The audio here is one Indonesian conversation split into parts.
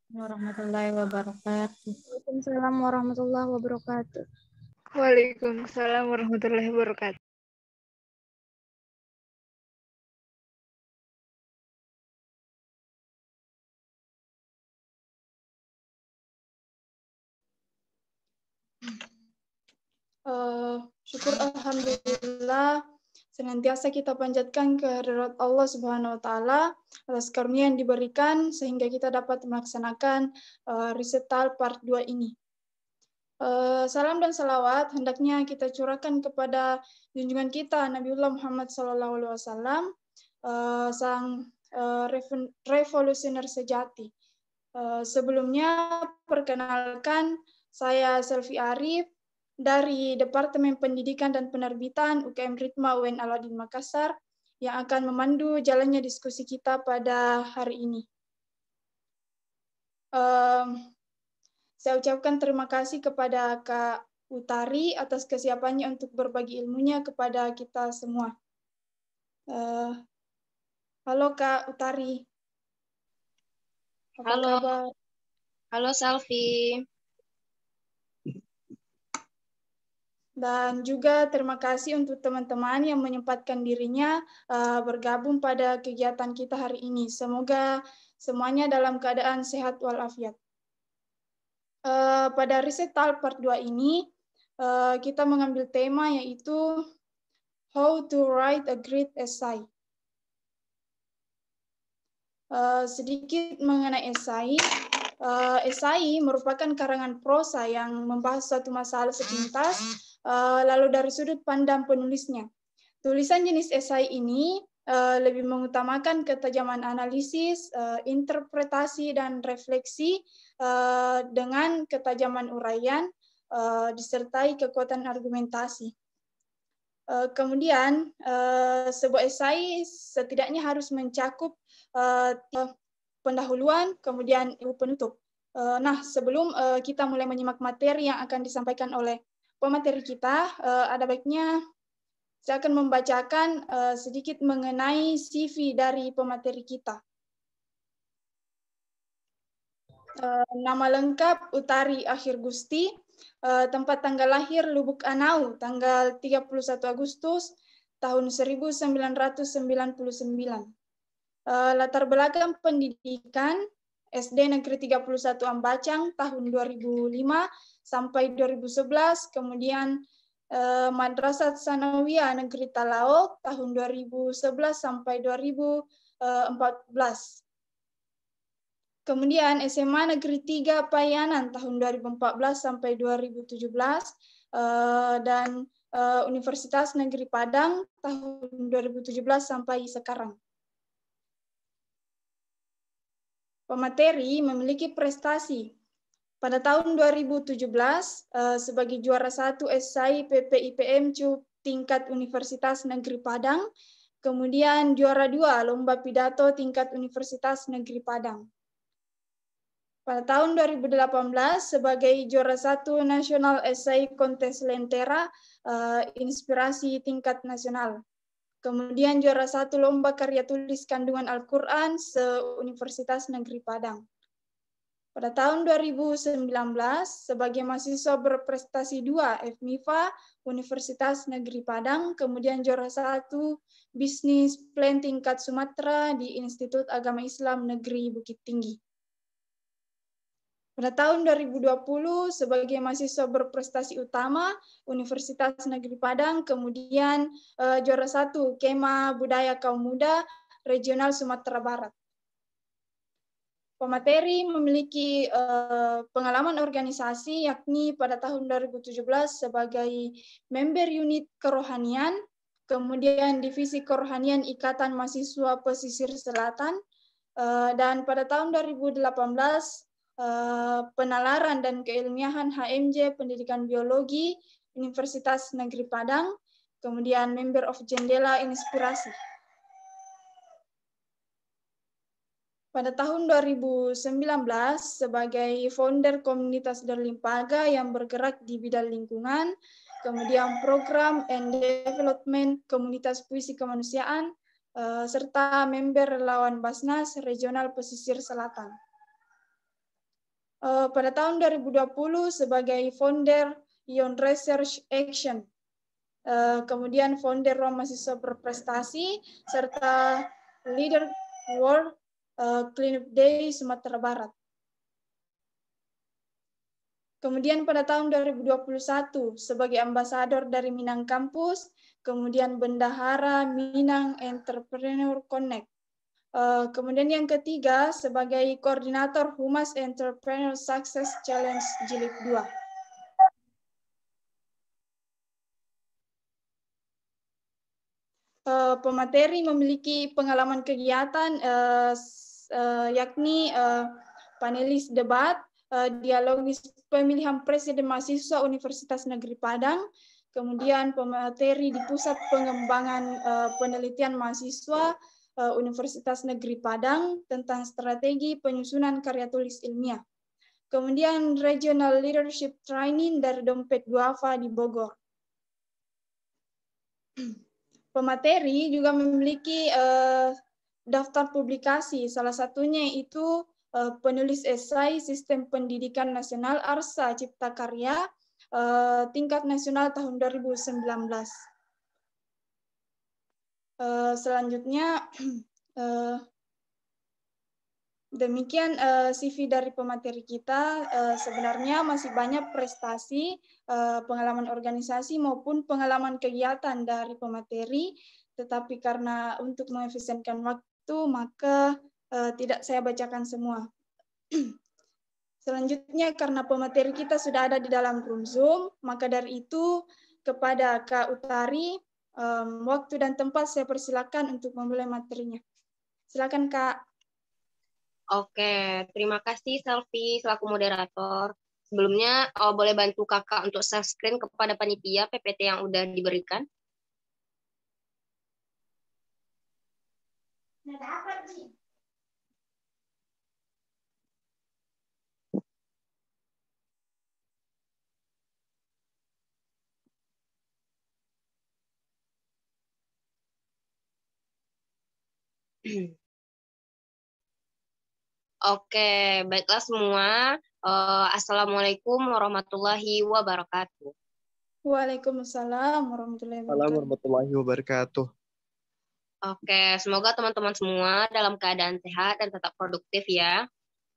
Warahmatullahi wabarakatuh. Waalaikumsalam warahmatullahi wabarakatuh. Waalaikumsalam warahmatullahi wabarakatuh. Syukur alhamdulillah senantiasa kita panjatkan kehadirat Allah Subhanahu wa taala atas karunia yang diberikan sehingga kita dapat melaksanakan recital part 2 ini. Salam dan salawat hendaknya kita curahkan kepada junjungan kita Nabiullah Muhammad SAW, sang revolusioner sejati. Sebelumnya perkenalkan, saya Selvi Arif dari Departemen Pendidikan dan Penerbitan UKM Ritma UN Al-Adin Makassar yang akan memandu jalannya diskusi kita pada hari ini. Saya ucapkan terima kasih kepada Kak Utari atas kesiapannya untuk berbagi ilmunya kepada kita semua. Halo Kak Utari. Apa kabar? Halo Selvi. Dan juga terima kasih untuk teman-teman yang menyempatkan dirinya bergabung pada kegiatan kita hari ini. Semoga semuanya dalam keadaan sehat walafiat. Pada recital part 2 ini, kita mengambil tema yaitu How to Write a Great Essay. Sedikit mengenai esai. Esai merupakan karangan prosa yang membahas suatu masalah sepintas, lalu dari sudut pandang penulisnya. Tulisan jenis esai ini lebih mengutamakan ketajaman analisis, interpretasi, dan refleksi dengan ketajaman uraian, disertai kekuatan argumentasi. Kemudian, sebuah esai setidaknya harus mencakup pendahuluan, kemudian penutup. Nah, sebelum kita mulai menyimak materi yang akan disampaikan oleh pemateri kita, ada baiknya saya akan membacakan sedikit mengenai CV dari pemateri kita. Nama lengkap Utari Akhir Gusti, tempat tanggal lahir Lubuk Anau, tanggal 31 Agustus tahun 1999. Latar belakang pendidikan SD Negeri 31 Ambacang tahun 2005 sampai 2011, kemudian Madrasah Tsanawiyah Negeri Talaok tahun 2011 sampai 2014. Kemudian SMA Negeri 3 Payanan tahun 2014 sampai 2017 dan Universitas Negeri Padang tahun 2017 sampai sekarang. Pemateri memiliki prestasi. Pada tahun 2017 sebagai juara 1 esai PPIPM CUP tingkat Universitas Negeri Padang, kemudian juara 2 lomba pidato tingkat Universitas Negeri Padang. Pada tahun 2018 sebagai juara 1 National Essay Contest Lentera Inspirasi tingkat nasional. Kemudian juara 1 lomba karya tulis kandungan Al-Quran se-Universitas Negeri Padang. Pada tahun 2019 sebagai mahasiswa berprestasi 2 FMIPA Universitas Negeri Padang, kemudian juara 1 bisnis plan tingkat Sumatera di Institut Agama Islam Negeri Bukit Tinggi. Pada tahun 2020 sebagai mahasiswa berprestasi utama Universitas Negeri Padang, kemudian juara 1 Kema Budaya Kaum Muda Regional Sumatera Barat. Pemateri memiliki pengalaman organisasi yakni pada tahun 2017 sebagai member unit kerohanian, kemudian divisi kerohanian Ikatan Mahasiswa Pesisir Selatan, dan pada tahun 2018 penalaran dan keilmiahan HMJ Pendidikan Biologi Universitas Negeri Padang, kemudian member of Jendela Inspirasi. Pada tahun 2019 sebagai founder komunitas Darlimpaga yang bergerak di bidang lingkungan, kemudian program and development komunitas puisi kemanusiaan, serta member relawan Basnas Regional Pesisir Selatan. pada tahun 2020 sebagai founder Ion Research Action, kemudian founder Ruang Mahasiswa Berprestasi, serta Leader World Cleanup Day Sumatera Barat. Kemudian pada tahun 2021 sebagai ambasador dari Minang Kampus, kemudian bendahara Minang Entrepreneur Connect. Kemudian yang ketiga sebagai koordinator Humas Entrepreneur Success Challenge Jilid 2. Pemateri memiliki pengalaman kegiatan yakni panelis debat, dialogis pemilihan presiden mahasiswa Universitas Negeri Padang, kemudian pemateri di Pusat Pengembangan Penelitian Mahasiswa Universitas Negeri Padang tentang strategi penyusunan karya tulis ilmiah. Kemudian Regional Leadership Training dari Dompet Duafa di Bogor. Pemateri juga memiliki daftar publikasi, salah satunya itu penulis esai Sistem Pendidikan Nasional Arsa Cipta Karya tingkat nasional tahun 2019. Selanjutnya, demikian CV dari pemateri kita. Sebenarnya masih banyak prestasi, pengalaman organisasi maupun pengalaman kegiatan dari pemateri, tetapi karena untuk mengefisienkan waktu, maka tidak saya bacakan semua. Selanjutnya, karena pemateri kita sudah ada di dalam room Zoom, maka dari itu kepada Kak Utari, waktu dan tempat saya persilakan untuk memulai materinya. Silakan Kak. Oke, terima kasih Selvi selaku moderator. Sebelumnya, boleh bantu kakak untuk share screen kepada panitia PPT yang udah diberikan? Oke, baiklah semua. Assalamualaikum warahmatullahi wabarakatuh. Waalaikumsalam warahmatullahi wabarakatuh. Oke, semoga teman-teman semua dalam keadaan sehat dan tetap produktif ya.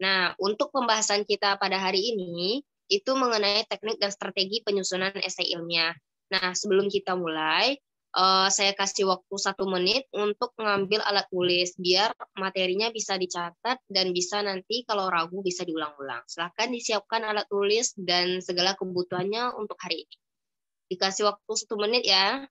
Nah, untuk pembahasan kita pada hari ini, itu mengenai teknik dan strategi penyusunan esai ilmiah. Nah, sebelum kita mulai, saya kasih waktu 1 menit untuk mengambil alat tulis, biar materinya bisa dicatat dan bisa nanti kalau ragu bisa diulang-ulang. Silahkan disiapkan alat tulis dan segala kebutuhannya untuk hari ini. Dikasih waktu 1 menit ya.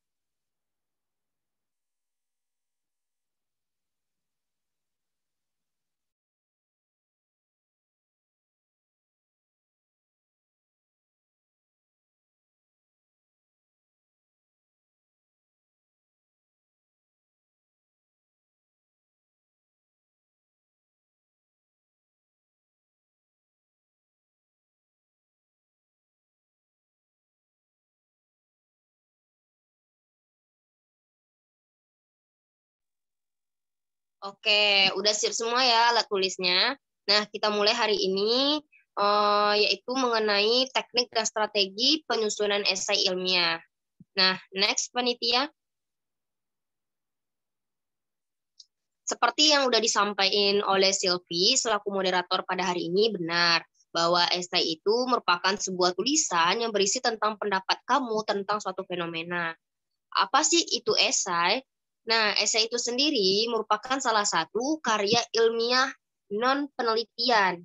Oke, udah siap semua ya alat tulisnya. Nah, kita mulai hari ini, yaitu mengenai teknik dan strategi penyusunan esai ilmiah. Nah, next, panitia. Seperti yang udah disampaikan oleh Sylvie selaku moderator pada hari ini, benar bahwa esai itu merupakan sebuah tulisan yang berisi tentang pendapat kamu tentang suatu fenomena. Apa sih itu esai? Nah, esai itu sendiri merupakan salah satu karya ilmiah non-penelitian.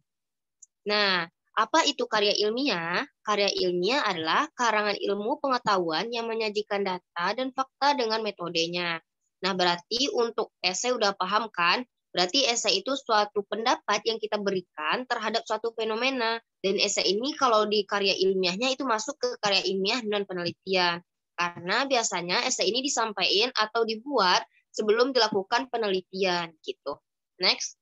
Nah, apa itu karya ilmiah? Karya ilmiah adalah karangan ilmu pengetahuan yang menyajikan data dan fakta dengan metodenya. Nah, berarti untuk esai udah paham kan? Berarti esai itu suatu pendapat yang kita berikan terhadap suatu fenomena. Dan esai ini kalau di karya ilmiahnya itu masuk ke karya ilmiah non-penelitian. Karena biasanya esai ini disampaikan atau dibuat sebelum dilakukan penelitian gitu. Next.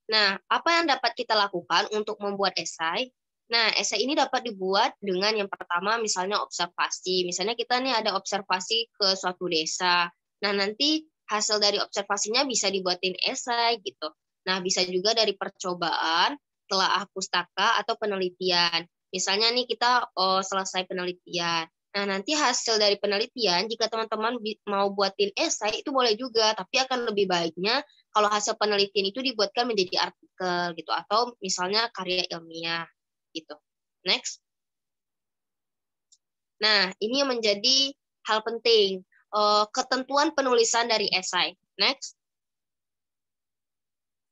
Nah, apa yang dapat kita lakukan untuk membuat esai? Nah, esai ini dapat dibuat dengan yang pertama misalnya observasi. Misalnya kita nih ada observasi ke suatu desa. Nah, nanti hasil dari observasinya bisa dibuatin esai gitu. Nah, bisa juga dari percobaan, telaah pustaka, atau penelitian. Misalnya nih kita selesai penelitian. Nah, nanti hasil dari penelitian, jika teman-teman mau buatin esai, itu boleh juga. Tapi akan lebih baiknya kalau hasil penelitian itu dibuatkan menjadi artikel gitu, atau misalnya karya ilmiah gitu. Next. Nah, ini yang menjadi hal penting, ketentuan penulisan dari esai. Next.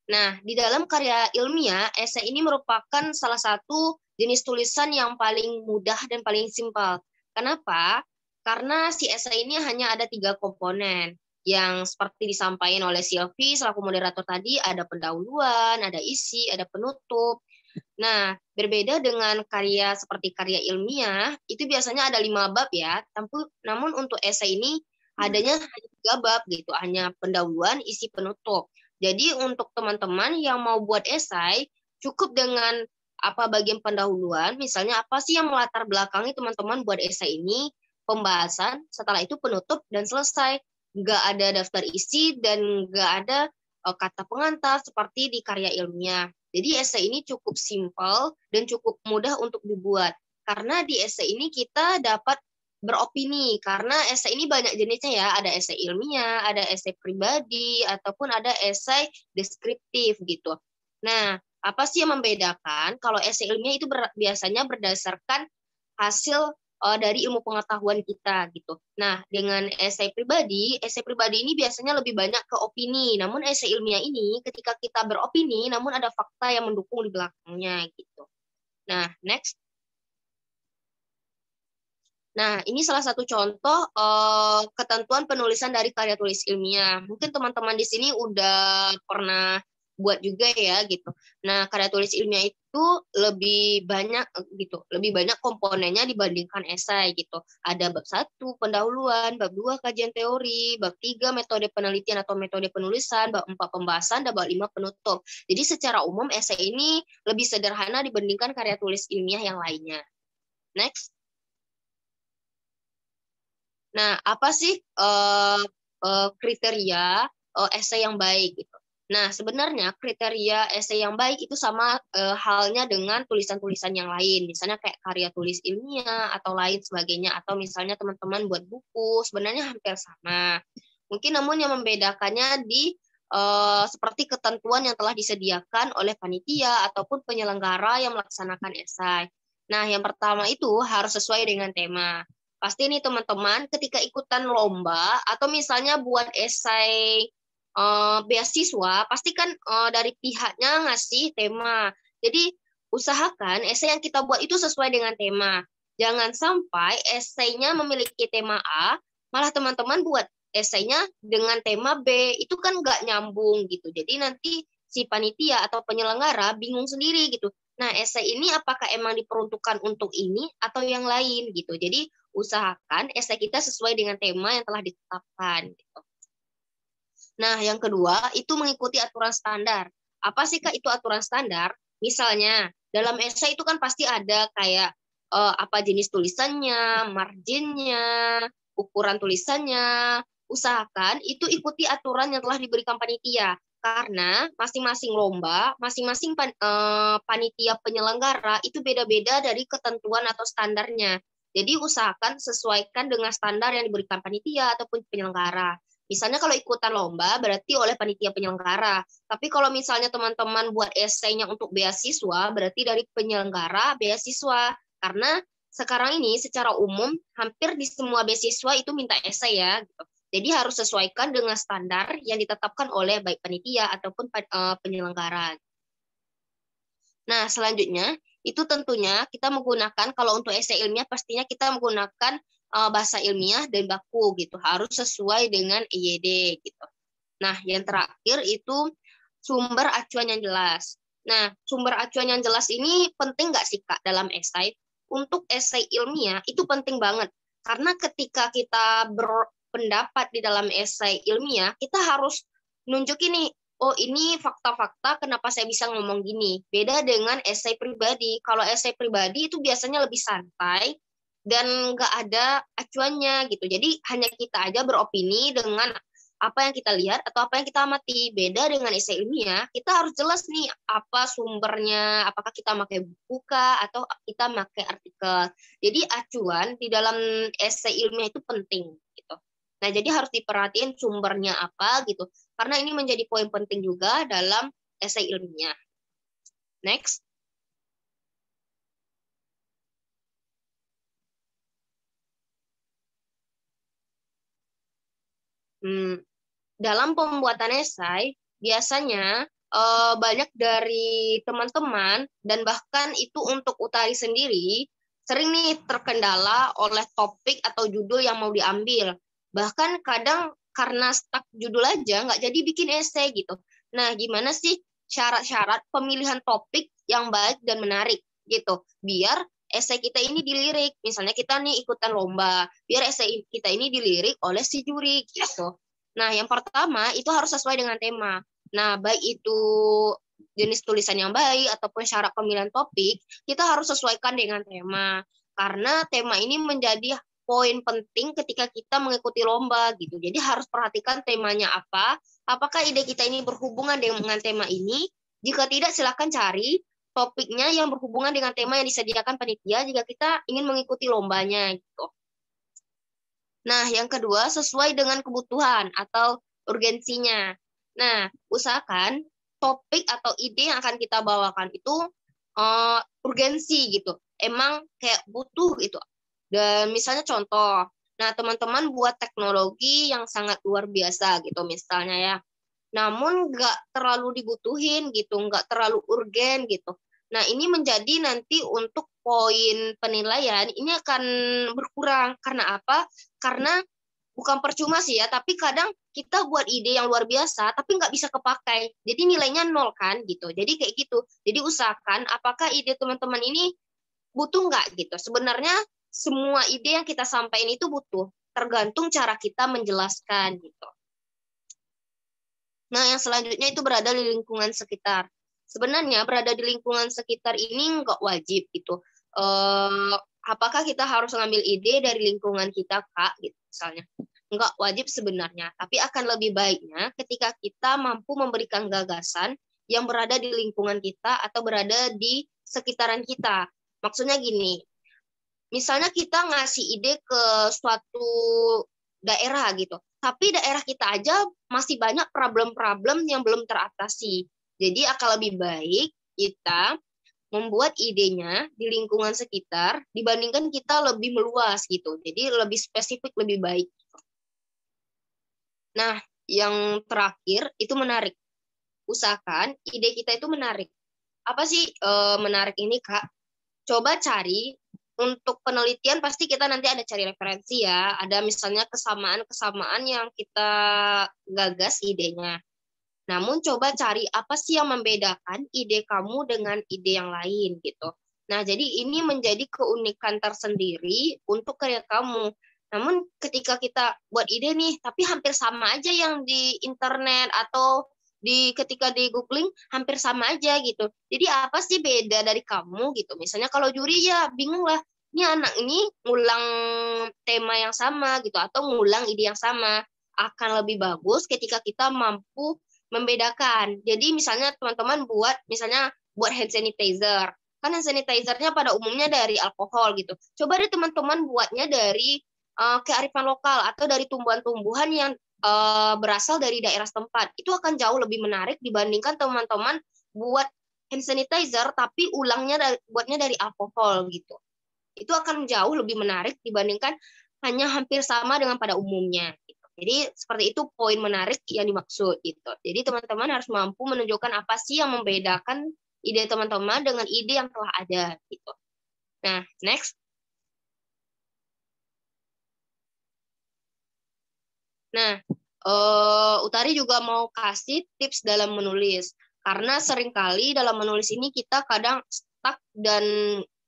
Nah, di dalam karya ilmiah, esai ini merupakan salah satu jenis tulisan yang paling mudah dan paling simpel. Kenapa? Karena si esai ini hanya ada 3 komponen, yang seperti disampaikan oleh Sylvie selaku moderator tadi, ada pendahuluan, ada isi, ada penutup. Nah, berbeda dengan karya seperti karya ilmiah, itu biasanya ada 5 bab ya, namun untuk esai ini adanya hanya 3 bab gitu, hanya pendahuluan, isi, penutup. Jadi untuk teman-teman yang mau buat esai, cukup dengan apa bagian pendahuluan, misalnya apa sih yang melatar belakangi teman-teman buat esai ini, pembahasan, setelah itu penutup, dan selesai. Nggak ada daftar isi, dan nggak ada kata pengantar seperti di karya ilmiah. Jadi esai ini cukup simpel dan cukup mudah untuk dibuat. Karena di esai ini kita dapat beropini, karena esai ini banyak jenisnya ya, ada esai ilmiah, ada esai pribadi, ataupun ada esai deskriptif gitu. Nah, apa sih yang membedakan? Kalau esai ilmiah itu biasanya berdasarkan hasil dari ilmu pengetahuan kita gitu. Nah, dengan esai pribadi ini biasanya lebih banyak ke opini. Namun esai ilmiah ini ketika kita beropini, namun ada fakta yang mendukung di belakangnya gitu. Nah, next. Nah, ini salah satu contoh ketentuan penulisan dari karya tulis ilmiah. Mungkin teman-teman di sini udah pernah buat juga ya gitu. Nah, karya tulis ilmiah itu lebih banyak gitu, lebih banyak komponennya dibandingkan esai gitu. Ada bab 1 pendahuluan, bab 2 kajian teori, bab 3 metode penelitian atau metode penulisan, bab 4 pembahasan, dan bab 5 penutup. Jadi secara umum esai ini lebih sederhana dibandingkan karya tulis ilmiah yang lainnya. Next. Nah, apa sih kriteria esai yang baik gitu? Nah, sebenarnya kriteria esai yang baik itu sama halnya dengan tulisan-tulisan yang lain, misalnya kayak karya tulis ilmiah atau lain sebagainya, atau misalnya teman-teman buat buku, sebenarnya hampir sama. Mungkin namun yang membedakannya di seperti ketentuan yang telah disediakan oleh panitia ataupun penyelenggara yang melaksanakan esai. Nah, yang pertama itu harus sesuai dengan tema. Pasti nih teman-teman ketika ikutan lomba atau misalnya buat esai beasiswa, pasti kan dari pihaknya ngasih tema. Jadi usahakan esai yang kita buat itu sesuai dengan tema. Jangan sampai esainya memiliki tema A, malah teman-teman buat esainya dengan tema B, itu kan nggak nyambung gitu. Jadi nanti si panitia atau penyelenggara bingung sendiri gitu. Nah, esai ini apakah emang diperuntukkan untuk ini atau yang lain gitu. Jadi usahakan esai kita sesuai dengan tema yang telah ditetapkan. Gitu. Nah, yang kedua itu mengikuti aturan standar. Apa sih Kak itu aturan standar? Misalnya dalam esai itu kan pasti ada kayak apa jenis tulisannya, marginnya, ukuran tulisannya. Usahakan itu ikuti aturan yang telah diberikan panitia. Karena masing-masing lomba, masing-masing panitia penyelenggara itu beda-beda dari ketentuan atau standarnya. Jadi usahakan sesuaikan dengan standar yang diberikan panitia ataupun penyelenggara. Misalnya kalau ikutan lomba berarti oleh panitia penyelenggara. Tapi kalau misalnya teman-teman buat esainya untuk beasiswa berarti dari penyelenggara beasiswa. Karena sekarang ini secara umum hampir di semua beasiswa itu minta esai ya. Gitu. Jadi harus sesuaikan dengan standar yang ditetapkan oleh baik panitia ataupun penyelenggara. Nah, selanjutnya itu tentunya kita menggunakan, kalau untuk esai ilmiah pastinya kita menggunakan bahasa ilmiah dan baku gitu, harus sesuai dengan EYD gitu. Nah, yang terakhir itu sumber acuan yang jelas. Nah, sumber acuan yang jelas ini penting nggak sih Kak dalam esai? Untuk esai ilmiah itu penting banget, karena ketika kita berpendapat di dalam esai ilmiah, kita harus nunjukin nih, oh ini fakta-fakta kenapa saya bisa ngomong gini. Beda dengan esai pribadi. Kalau esai pribadi itu biasanya lebih santai dan nggak ada acuannya gitu. Jadi hanya kita aja beropini dengan apa yang kita lihat atau apa yang kita amati. Beda dengan esai ilmiah, kita harus jelas nih apa sumbernya, apakah kita pakai buku kah, atau kita pakai artikel. Jadi acuan di dalam esai ilmiah itu penting gitu. Nah, jadi harus diperhatiin sumbernya apa gitu. Karena ini menjadi poin penting juga dalam esai ilmiah. Next. Dalam pembuatan esai, biasanya banyak dari teman-teman dan bahkan itu untuk Utari sendiri sering nih terkendala oleh topik atau judul yang mau diambil. Bahkan kadang karena stuck judul aja nggak jadi bikin esai gitu. Nah, gimana sih syarat-syarat pemilihan topik yang baik dan menarik gitu, biar esai kita ini dilirik. Misalnya kita nih ikutan lomba, biar esai kita ini dilirik oleh si juri gitu. Nah, yang pertama itu harus sesuai dengan tema. Nah, baik itu jenis tulisan yang baik ataupun syarat pemilihan topik, kita harus sesuaikan dengan tema. Karena tema ini menjadi poin penting ketika kita mengikuti lomba gitu. Jadi harus perhatikan temanya apa, apakah ide kita ini berhubungan dengan tema ini. Jika tidak, silakan cari topiknya yang berhubungan dengan tema yang disediakan panitia jika kita ingin mengikuti lombanya gitu. Nah, yang kedua, sesuai dengan kebutuhan atau urgensinya. Nah, usahakan topik atau ide yang akan kita bawakan itu urgensi gitu. Emang kayak butuh gitu. Dan misalnya contoh, nah teman-teman buat teknologi yang sangat luar biasa gitu misalnya ya. Namun nggak terlalu dibutuhin gitu, nggak terlalu urgen gitu. Nah, ini menjadi nanti untuk poin penilaian ini akan berkurang. Karena apa? Karena bukan percuma sih ya, tapi kadang kita buat ide yang luar biasa, tapi nggak bisa kepakai. Jadi nilainya 0 kan gitu. Jadi kayak gitu. Jadi usahakan apakah ide teman-teman ini butuh nggak gitu. Sebenarnya semua ide yang kita sampaikan itu butuh. Tergantung cara kita menjelaskan gitu. Nah, yang selanjutnya itu berada di lingkungan sekitar. Sebenarnya berada di lingkungan sekitar ini nggak wajib gitu. Apakah kita harus ngambil ide dari lingkungan kita, Kak? Gitu, misalnya. Nggak wajib sebenarnya. Tapi akan lebih baiknya ketika kita mampu memberikan gagasan yang berada di lingkungan kita atau berada di sekitaran kita. Maksudnya gini, misalnya kita ngasih ide ke suatu daerah gitu. Tapi daerah kita aja masih banyak problem-problem yang belum teratasi. Jadi akan lebih baik kita membuat idenya di lingkungan sekitar dibandingkan kita lebih meluas gitu. Jadi lebih spesifik, lebih baik. Nah, yang terakhir itu menarik. Usahakan ide kita itu menarik. Apa sih menarik ini, Kak? Coba cari. Untuk penelitian pasti kita nanti ada cari referensi ya. Ada misalnya kesamaan-kesamaan yang kita gagas idenya. Namun coba cari apa sih yang membedakan ide kamu dengan ide yang lain gitu. Nah, jadi ini menjadi keunikan tersendiri untuk karya kamu. Namun ketika kita buat ide nih, tapi hampir sama aja yang di internet atau ketika di googling hampir sama aja gitu. Jadi apa sih beda dari kamu gitu. Misalnya kalau juri ya bingung lah, ini anak ini ngulang tema yang sama gitu atau ngulang ide yang sama. Akan lebih bagus ketika kita mampu membedakan. Jadi misalnya teman-teman buat hand sanitizer. Kan hand sanitizer-nya pada umumnya dari alkohol gitu. Coba deh teman-teman buatnya dari kearifan lokal atau dari tumbuhan-tumbuhan yang berasal dari daerah setempat. Itu akan jauh lebih menarik dibandingkan teman-teman buat hand sanitizer tapi buatnya dari alkohol gitu. Itu akan jauh lebih menarik dibandingkan hanya hampir sama dengan pada umumnya gitu. Jadi seperti itu poin menarik yang dimaksud gitu. Jadi teman-teman harus mampu menunjukkan apa sih yang membedakan ide teman-teman dengan ide yang telah ada gitu. Nah, next. Nah, Utari juga mau kasih tips dalam menulis. Karena seringkali dalam menulis ini kita kadang stuck dan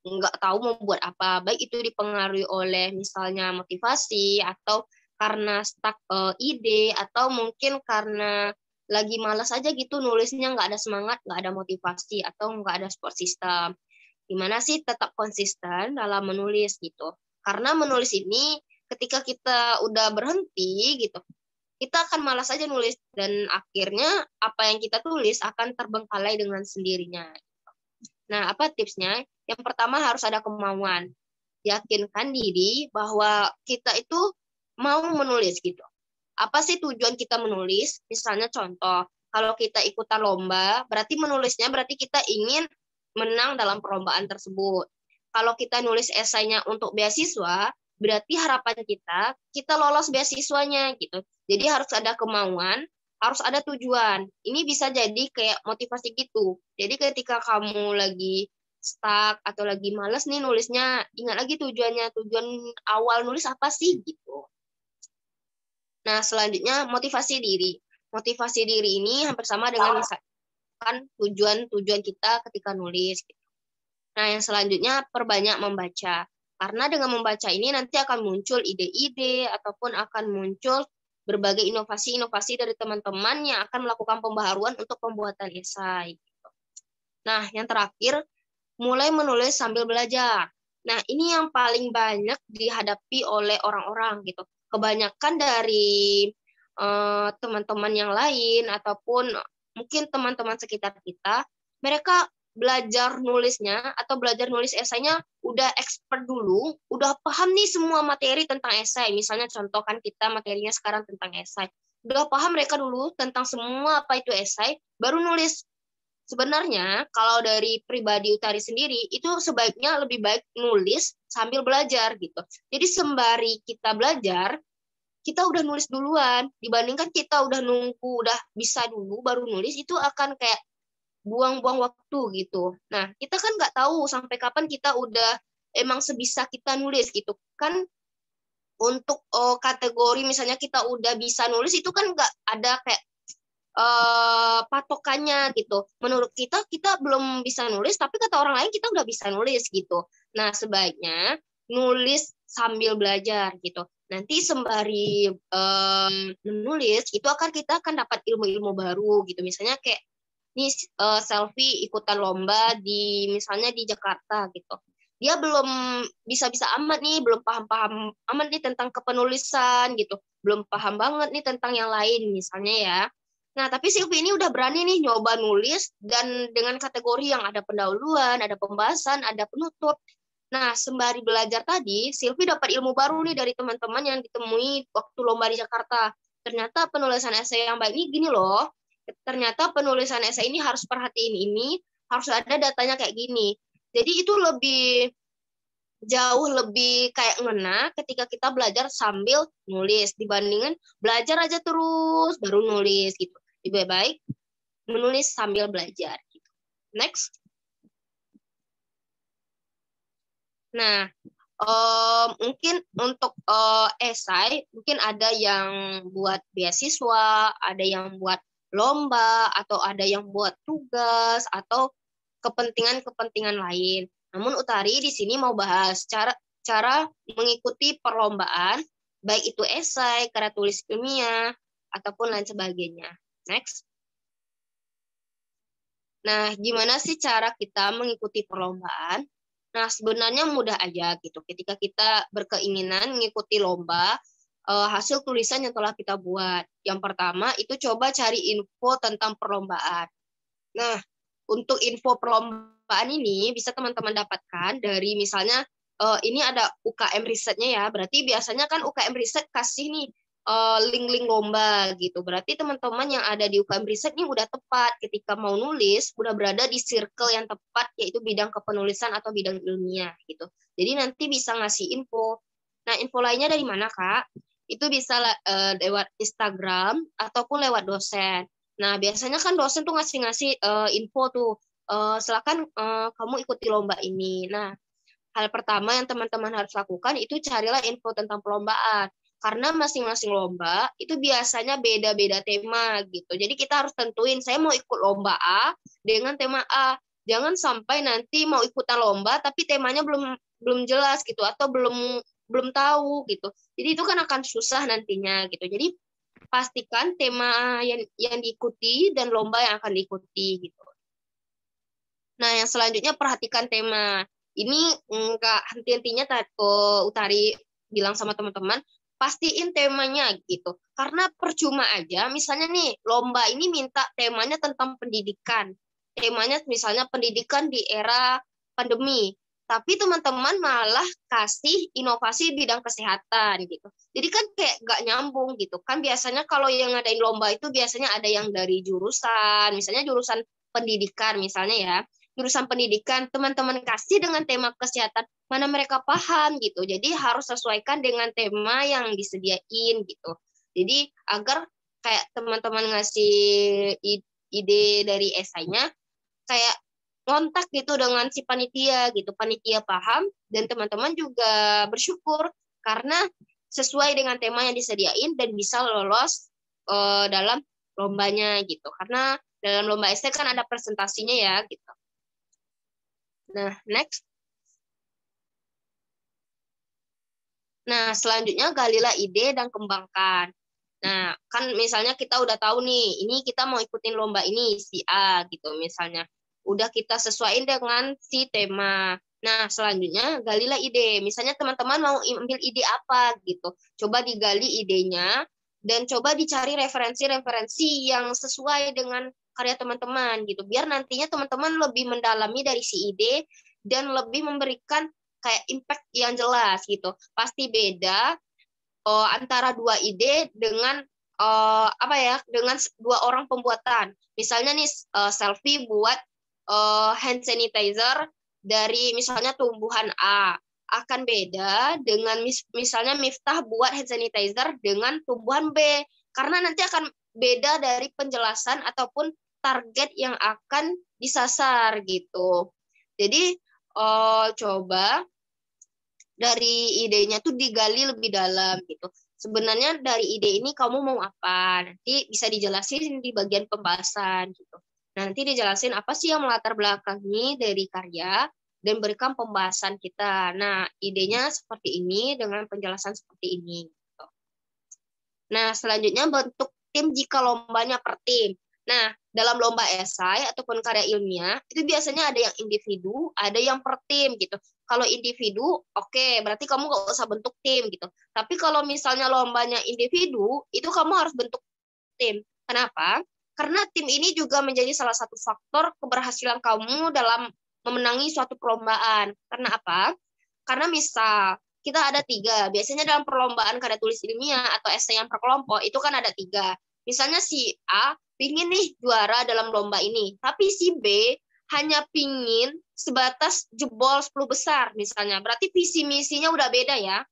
nggak tahu mau buat apa. Baik itu dipengaruhi oleh misalnya motivasi, atau karena stuck ide, atau mungkin karena lagi malas aja gitu nulisnya, nggak ada semangat, nggak ada motivasi, atau nggak ada support system. Gimana sih tetap konsisten dalam menulis gitu. Karena menulis ini ketika kita udah berhenti gitu, kita akan malas aja nulis dan akhirnya apa yang kita tulis akan terbengkalai dengan sendirinya. Nah, apa tipsnya? Yang pertama harus ada kemauan. Yakinkan diri bahwa kita itu mau menulis gitu. Apa sih tujuan kita menulis? Misalnya contoh, kalau kita ikutan lomba, berarti menulisnya berarti kita ingin menang dalam perlombaan tersebut. Kalau kita nulis esainya untuk beasiswa, berarti harapan kita lolos beasiswanya gitu. Jadi harus ada kemauan, harus ada tujuan. Ini bisa jadi kayak motivasi gitu. Jadi ketika kamu lagi stuck atau lagi males nih nulisnya, ingat lagi tujuannya. Tujuan awal nulis apa sih gitu. Nah, selanjutnya motivasi diri. Motivasi diri ini hampir sama dengan misalkan tujuan kita ketika nulis. Nah, yang selanjutnya perbanyak membaca. Karena dengan membaca ini nanti akan muncul ide-ide ataupun akan muncul berbagai inovasi-inovasi dari teman-teman yang akan melakukan pembaharuan untuk pembuatan esai. Nah, yang terakhir, mulai menulis sambil belajar. Nah, ini yang paling banyak dihadapi oleh orang-orang gitu. Kebanyakan dari teman-teman yang lain ataupun mungkin teman-teman sekitar kita, mereka belajar nulisnya atau belajar nulis esainya udah expert dulu, udah paham nih semua materi tentang esai. Misalnya contoh kan kita materinya sekarang tentang esai. Udah paham mereka dulu tentang semua apa itu esai, baru nulis. Sebenarnya kalau dari pribadi Utari sendiri itu sebaiknya lebih baik nulis sambil belajar gitu. Jadi sembari kita belajar, kita udah nulis duluan dibandingkan kita udah nunggu udah bisa dulu baru nulis, itu akan kayak buang-buang waktu gitu. Nah, kita kan nggak tahu sampai kapan kita udah emang sebisa kita nulis gitu kan. Untuk kategori misalnya kita udah bisa nulis itu kan nggak ada kayak patokannya gitu. Menurut kita belum bisa nulis, tapi kata orang lain kita udah bisa nulis gitu. Nah, sebaiknya nulis sambil belajar gitu. Nanti sembari menulis itu kita akan dapat ilmu-ilmu baru gitu. Misalnya kayak nih Selfie ikutan lomba di misalnya di Jakarta gitu. Dia belum bisa-bisa amat nih, belum paham-paham amat nih tentang kepenulisan gitu. Belum paham banget nih tentang yang lain misalnya ya. Nah, tapi Silvi ini udah berani nih nyoba nulis dan dengan kategori yang ada pendahuluan, ada pembahasan, ada penutup. Nah, sembari belajar tadi, Silvi dapat ilmu baru nih dari teman-teman yang ditemui waktu lomba di Jakarta. Ternyata penulisan esai yang baik ini gini loh. Ternyata penulisan esai ini harus perhatiin ini, harus ada datanya kayak gini. Jadi itu jauh lebih kayak ngena ketika kita belajar sambil nulis dibandingkan belajar aja terus baru nulis gitu. Lebih baik menulis sambil belajar. Next. Nah, mungkin untuk esai, mungkin ada yang buat beasiswa, ada yang buat lomba, atau ada yang buat tugas, atau kepentingan-kepentingan lain. Namun Utari di sini mau bahas cara mengikuti perlombaan, baik itu esai, karya tulis ilmiah, ataupun lain sebagainya. Next. Nah, gimana sih cara kita mengikuti perlombaan? Nah, sebenarnya mudah aja gitu. Ketika kita berkeinginan mengikuti lomba, hasil tulisan yang telah kita buat. Yang pertama, itu coba cari info tentang perlombaan. Nah, untuk info perlombaan ini bisa teman-teman dapatkan dari misalnya, ini ada UKM risetnya ya. Berarti biasanya kan UKM riset kasih nih, link-link lomba gitu. Berarti teman-teman yang ada di UKM riset ini udah tepat ketika mau nulis, udah berada di circle yang tepat, yaitu bidang kepenulisan atau bidang ilmiah gitu. Jadi nanti bisa ngasih info. Nah, info lainnya dari mana, Kak? Itu bisa lewat Instagram ataupun lewat dosen. Nah, biasanya kan dosen tuh ngasih info tuh, silakan kamu ikuti lomba ini. Nah, hal pertama yang teman-teman harus lakukan itu carilah info tentang perlombaan. Karena masing-masing lomba itu biasanya beda-beda tema gitu. Jadi kita harus tentuin, saya mau ikut lomba A dengan tema A. Jangan sampai nanti mau ikutan lomba tapi temanya belum jelas gitu atau belum tahu gitu. Jadi itu kan akan susah nantinya gitu. Jadi pastikan tema yang diikuti dan lomba yang akan diikuti gitu. Nah, yang selanjutnya perhatikan tema. Ini enggak henti-hentinya Utari bilang sama teman-teman, pastiin temanya gitu. Karena percuma aja, misalnya nih lomba ini minta temanya tentang pendidikan. Temanya misalnya pendidikan di era pandemi. Tapi teman-teman malah kasih inovasi bidang kesehatan gitu. Jadi kan kayak gak nyambung gitu. Kan biasanya kalau yang ngadain lomba itu biasanya ada yang dari jurusan, misalnya jurusan pendidikan misalnya ya. Jurusan pendidikan, teman-teman kasih dengan tema kesehatan, mana mereka paham gitu. Jadi harus sesuaikan dengan tema yang disediain gitu. Jadi agar kayak teman-teman ngasih ide dari esainya, kayak kontak gitu dengan si panitia gitu. Panitia paham dan teman-teman juga bersyukur karena sesuai dengan tema yang disediain dan bisa lolos dalam lombanya gitu. Karena dalam lomba esai kan ada presentasinya ya gitu. Nah, next. Nah, selanjutnya galilah ide dan kembangkan. Nah, kan misalnya kita udah tahu nih, ini kita mau ikutin lomba ini si A gitu misalnya. Udah kita sesuaiin dengan si tema. Nah, selanjutnya galilah ide. Misalnya teman-teman mau ambil ide apa gitu. Coba digali idenya dan coba dicari referensi-referensi yang sesuai dengan karya teman-teman gitu. Biar nantinya teman-teman lebih mendalami dari si ide dan lebih memberikan kayak impact yang jelas gitu. Pasti beda antara dua ide dengan dengan dua orang pembuatan. Misalnya nih selfie buat hand sanitizer dari misalnya tumbuhan A akan beda dengan misalnya Miftah buat hand sanitizer dengan tumbuhan B karena nanti akan beda dari penjelasan ataupun target yang akan disasar gitu. Jadi coba dari idenya tuh digali lebih dalam gitu. Sebenarnya dari ide ini kamu mau apa? Nanti bisa dijelasin di bagian pembahasan gitu. Nanti dijelasin apa sih yang melatar belakangi dari karya dan berikan pembahasan kita. Nah, idenya seperti ini dengan penjelasan seperti ini. Gitu. Nah, selanjutnya bentuk tim jika lombanya per tim. Nah, dalam lomba esai ataupun karya ilmiah, itu biasanya ada yang individu, ada yang per tim gitu. Kalau individu, oke, berarti kamu nggak usah bentuk tim gitu. Tapi kalau misalnya lombanya individu, itu kamu harus bentuk tim. Kenapa? Karena tim ini juga menjadi salah satu faktor keberhasilan kamu dalam memenangi suatu perlombaan. Karena apa? Karena misal, kita ada 3. Biasanya dalam perlombaan karya tulis ilmiah atau esai yang per kelompok, itu kan ada 3. Misalnya si A pingin nih juara dalam lomba ini, tapi si B hanya pingin sebatas jebol 10 besar misalnya. Berarti visi misinya udah beda ya.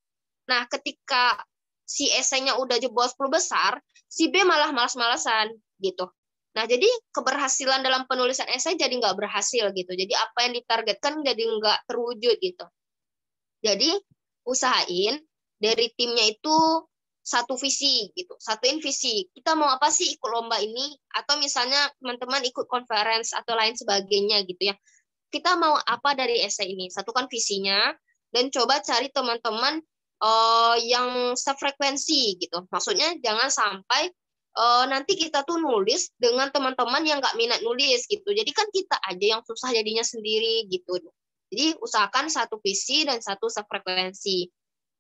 Nah, ketika si esainya udah jebol 10 besar, si B malah malas-malasan gitu. Nah, jadi keberhasilan dalam penulisan esai jadi nggak berhasil gitu. Jadi apa yang ditargetkan jadi nggak terwujud gitu. Jadi usahain dari timnya itu satu visi gitu, satuin visi. Kita mau apa sih ikut lomba ini? Atau misalnya teman-teman ikut conference atau lain sebagainya gitu ya. Kita mau apa dari esai ini? Satukan visinya dan coba cari teman-teman yang sefrekuensi gitu. Maksudnya jangan sampai nanti kita tuh nulis dengan teman-teman yang nggak minat nulis gitu. Jadi kan kita aja yang susah jadinya sendiri gitu. Jadi usahakan satu visi dan satu sefrekuensi.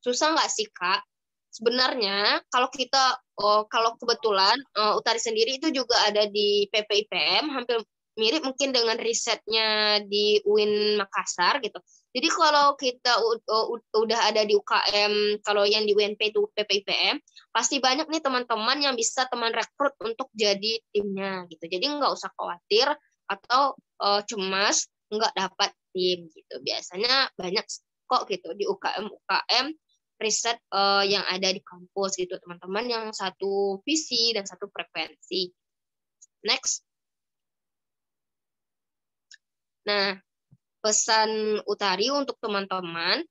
Susah nggak sih Kak? Sebenarnya kalau kita kalau kebetulan Utari sendiri itu juga ada di PPIPM, hampir mirip mungkin dengan risetnya di UIN Makassar gitu. Jadi kalau kita udah ada di UKM, kalau yang di UNP itu PPIPM, pasti banyak nih teman-teman yang bisa teman rekrut untuk jadi timnya gitu. Jadi nggak usah khawatir atau cemas nggak dapat tim gitu. Biasanya banyak kok gitu di UKM riset yang ada di kampus gitu teman-teman yang satu visi dan satu frekuensi. Next. Nah, pesan Utari untuk teman-teman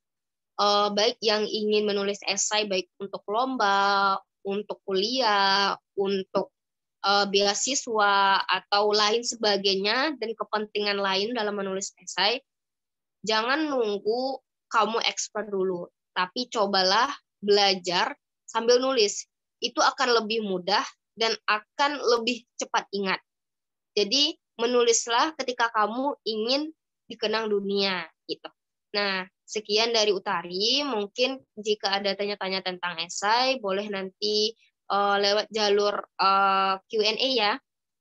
baik yang ingin menulis esai baik untuk lomba, untuk kuliah, untuk beasiswa atau lain sebagainya dan kepentingan lain dalam menulis esai, jangan nunggu kamu expert dulu. Tapi cobalah belajar sambil nulis. Itu akan lebih mudah dan akan lebih cepat ingat. Jadi menulislah ketika kamu ingin dikenang dunia gitu. Nah, Sekian dari Utari. Mungkin jika ada tanya-tanya tentang esai, boleh nanti lewat jalur Q&A ya.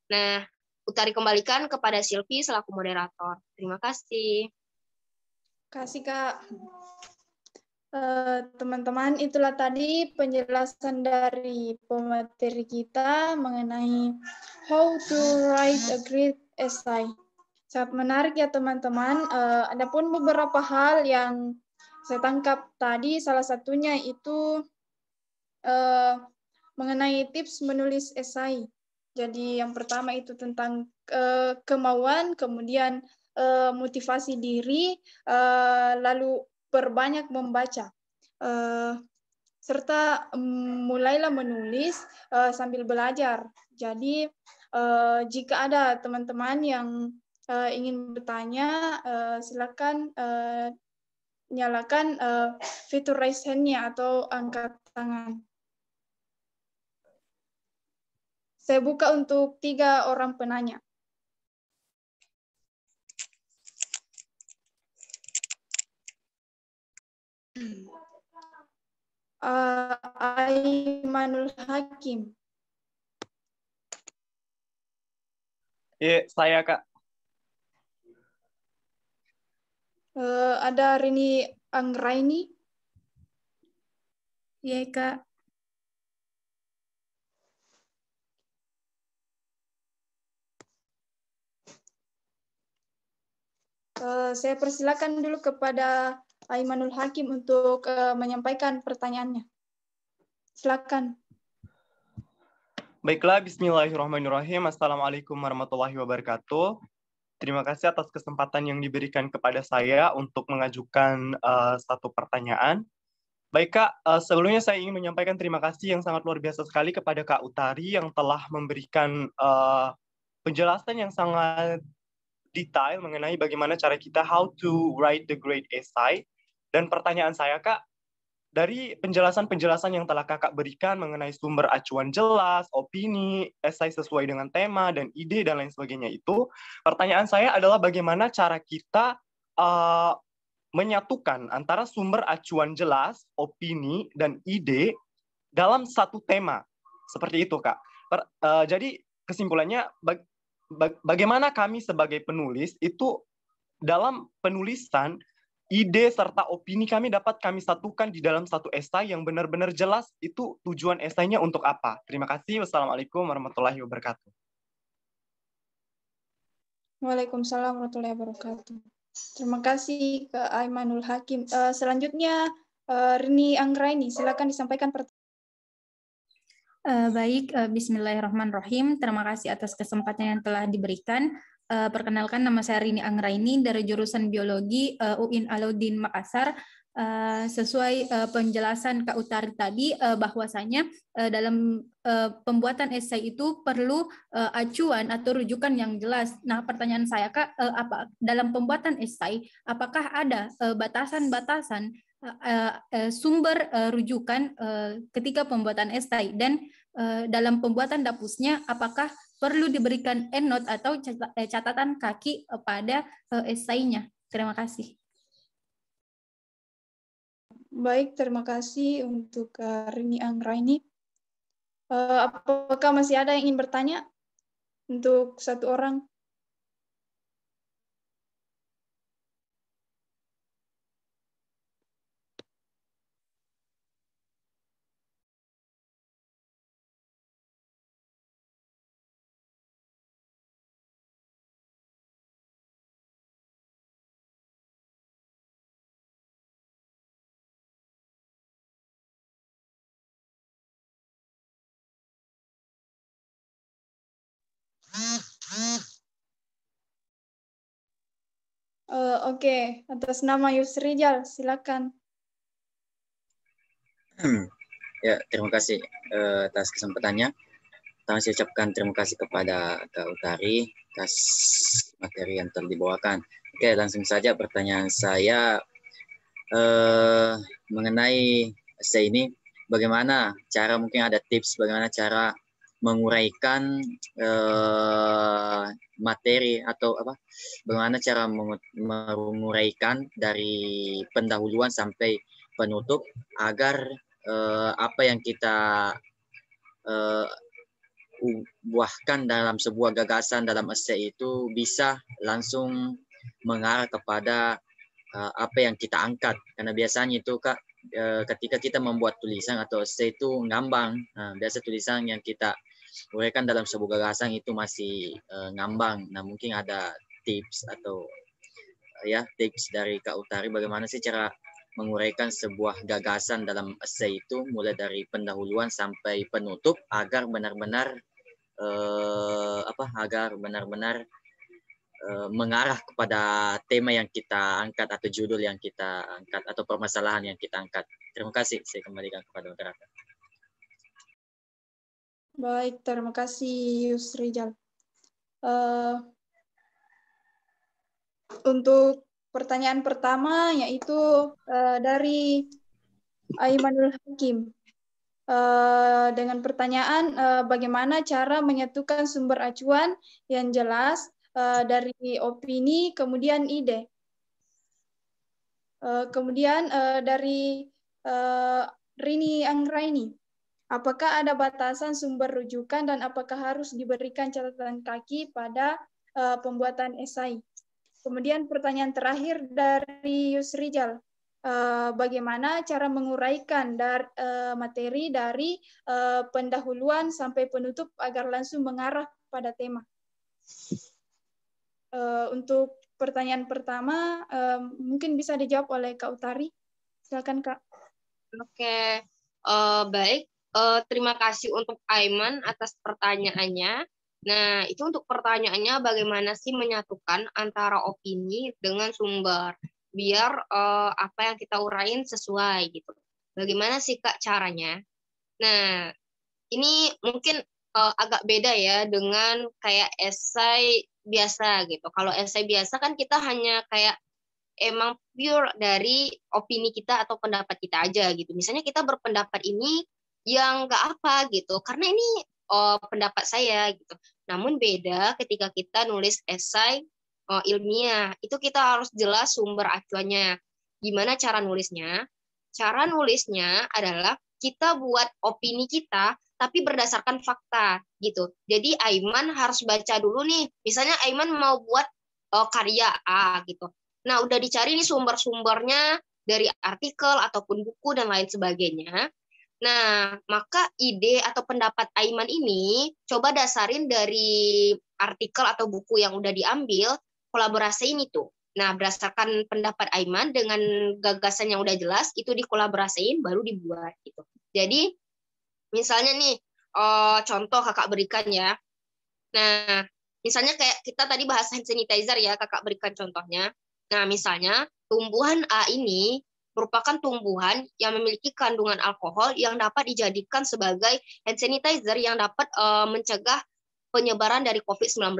Nah, Utari kembalikan kepada Silvi selaku moderator. Terima kasih. Kasih Kak. Teman-teman, itulah tadi penjelasan dari pemateri kita mengenai how to write a great essay. Sangat menarik ya teman-teman. Adapun beberapa hal yang saya tangkap tadi, salah satunya itu mengenai tips menulis esai. Jadi yang pertama itu tentang kemauan, kemudian motivasi diri, lalu perbanyak membaca, serta mulailah menulis sambil belajar. Jadi jika ada teman-teman yang ingin bertanya, silakan nyalakan fitur raise hand-nya atau angkat tangan. Saya buka untuk 3 orang penanya. Aimanul Hakim. Saya Kak. Ada Rini Anggraini. Iya, Kak. Saya persilakan dulu kepada Aimanul Hakim untuk menyampaikan pertanyaannya. Silakan. Baiklah, bismillahirrahmanirrahim. Assalamualaikum warahmatullahi wabarakatuh. Terima kasih atas kesempatan yang diberikan kepada saya untuk mengajukan satu pertanyaan. Baik Kak, sebelumnya saya ingin menyampaikan terima kasih yang sangat luar biasa sekali kepada Kak Utari yang telah memberikan penjelasan yang sangat detail mengenai bagaimana cara kita how to write the great essay. Dan pertanyaan saya Kak, dari penjelasan-penjelasan yang telah Kakak berikan mengenai sumber acuan jelas, opini, esai sesuai dengan tema, dan ide, dan lain sebagainya itu, pertanyaan saya adalah bagaimana cara kita menyatukan antara sumber acuan jelas, opini, dan ide dalam satu tema. Seperti itu, Kak. Jadi, kesimpulannya, bagaimana kami sebagai penulis itu dalam penulisan, ide serta opini kami dapat kami satukan di dalam satu esai yang benar-benar jelas itu tujuan esainya untuk apa. Terima kasih. Wassalamualaikum warahmatullahi wabarakatuh. Waalaikumsalam warahmatullahi wabarakatuh. Terima kasih ke Aimanul Hakim. Selanjutnya Rini Anggraini, silakan disampaikan pertanyaan. Baik, bismillahirrahmanirrahim. Terima kasih atas kesempatan yang telah diberikan. Perkenalkan, nama saya Rini Anggraini dari jurusan Biologi UIN Alauddin Makassar. Sesuai penjelasan Kak Utari tadi, bahwasanya dalam pembuatan esai itu perlu acuan atau rujukan yang jelas. Nah, pertanyaan saya Kak, dalam pembuatan esai, apakah ada batasan-batasan sumber rujukan ketika pembuatan esai, dan dalam pembuatan dapusnya apakah perlu diberikan endnote atau catatan kaki pada esainya? Terima kasih. Baik, terima kasih untuk Rini Anggraini. Apakah masih ada yang ingin bertanya untuk satu orang? Oke, atas nama Yusrijal, silakan. Ya, terima kasih atas kesempatannya. Pertama saya ucapkan terima kasih kepada Kak Utari atas materi yang telah dibawakan. Oke, langsung saja pertanyaan saya mengenai essay ini. Bagaimana cara, mungkin ada tips bagaimana cara menguraikan materi atau apa, bagaimana cara menguraikan dari pendahuluan sampai penutup agar apa yang kita buahkan dalam sebuah gagasan dalam esai itu bisa langsung mengarah kepada apa yang kita angkat. Karena biasanya itu Kak, ketika kita membuat tulisan atau esai itu ngambang. Nah, biasa tulisan yang kita uraikan dalam sebuah gagasan itu masih ngambang. Nah, mungkin ada tips atau ya tips dari Kak Utari bagaimana sih cara menguraikan sebuah gagasan dalam esai itu mulai dari pendahuluan sampai penutup agar benar-benar mengarah kepada tema yang kita angkat atau judul yang kita angkat atau permasalahan yang kita angkat. Terima kasih. Saya kembalikan kepada moderator. Baik, terima kasih Yusrijal. Untuk pertanyaan pertama yaitu dari Aimanul Hakim. Dengan pertanyaan bagaimana cara menyatukan sumber acuan yang jelas dari opini kemudian ide. Kemudian dari Rini Anggraini, apakah ada batasan sumber rujukan dan apakah harus diberikan catatan kaki pada pembuatan esai? Kemudian pertanyaan terakhir dari Yusrijal, bagaimana cara menguraikan materi dari pendahuluan sampai penutup agar langsung mengarah pada tema. Untuk pertanyaan pertama, mungkin bisa dijawab oleh Kak Utari. Silakan Kak. Oke, baik. Terima kasih untuk Aiman atas pertanyaannya. Nah, itu untuk pertanyaannya bagaimana sih menyatukan antara opini dengan sumber biar apa yang kita urain sesuai gitu. Bagaimana sih Kak caranya? Nah, ini mungkin agak beda ya dengan kayak esai biasa gitu. Kalau esai biasa kan kita hanya kayak emang pure dari opini kita atau pendapat kita aja gitu. Misalnya kita berpendapat ini yang nggak apa gitu, karena ini pendapat saya gitu. Namun beda ketika kita nulis esai ilmiah, itu kita harus jelas sumber acuannya. Gimana cara nulisnya? Cara nulisnya adalah kita buat opini kita, tapi berdasarkan fakta gitu. Jadi Aiman harus baca dulu nih. Misalnya Aiman mau buat karya A gitu. Nah, udah dicari nih sumber-sumbernya dari artikel ataupun buku dan lain sebagainya. Nah, maka ide atau pendapat Aiman ini coba dasarin dari artikel atau buku yang udah diambil, kolaborasiin itu. Nah, berdasarkan pendapat Aiman dengan gagasan yang udah jelas, itu dikolaborasiin baru dibuat gitu. Jadi, misalnya nih, contoh kakak berikan ya. Nah, misalnya kayak kita tadi bahas hand sanitizer ya, kakak berikan contohnya. Nah, misalnya tumbuhan A ini merupakan tumbuhan yang memiliki kandungan alkohol yang dapat dijadikan sebagai hand sanitizer yang dapat mencegah penyebaran dari COVID-19.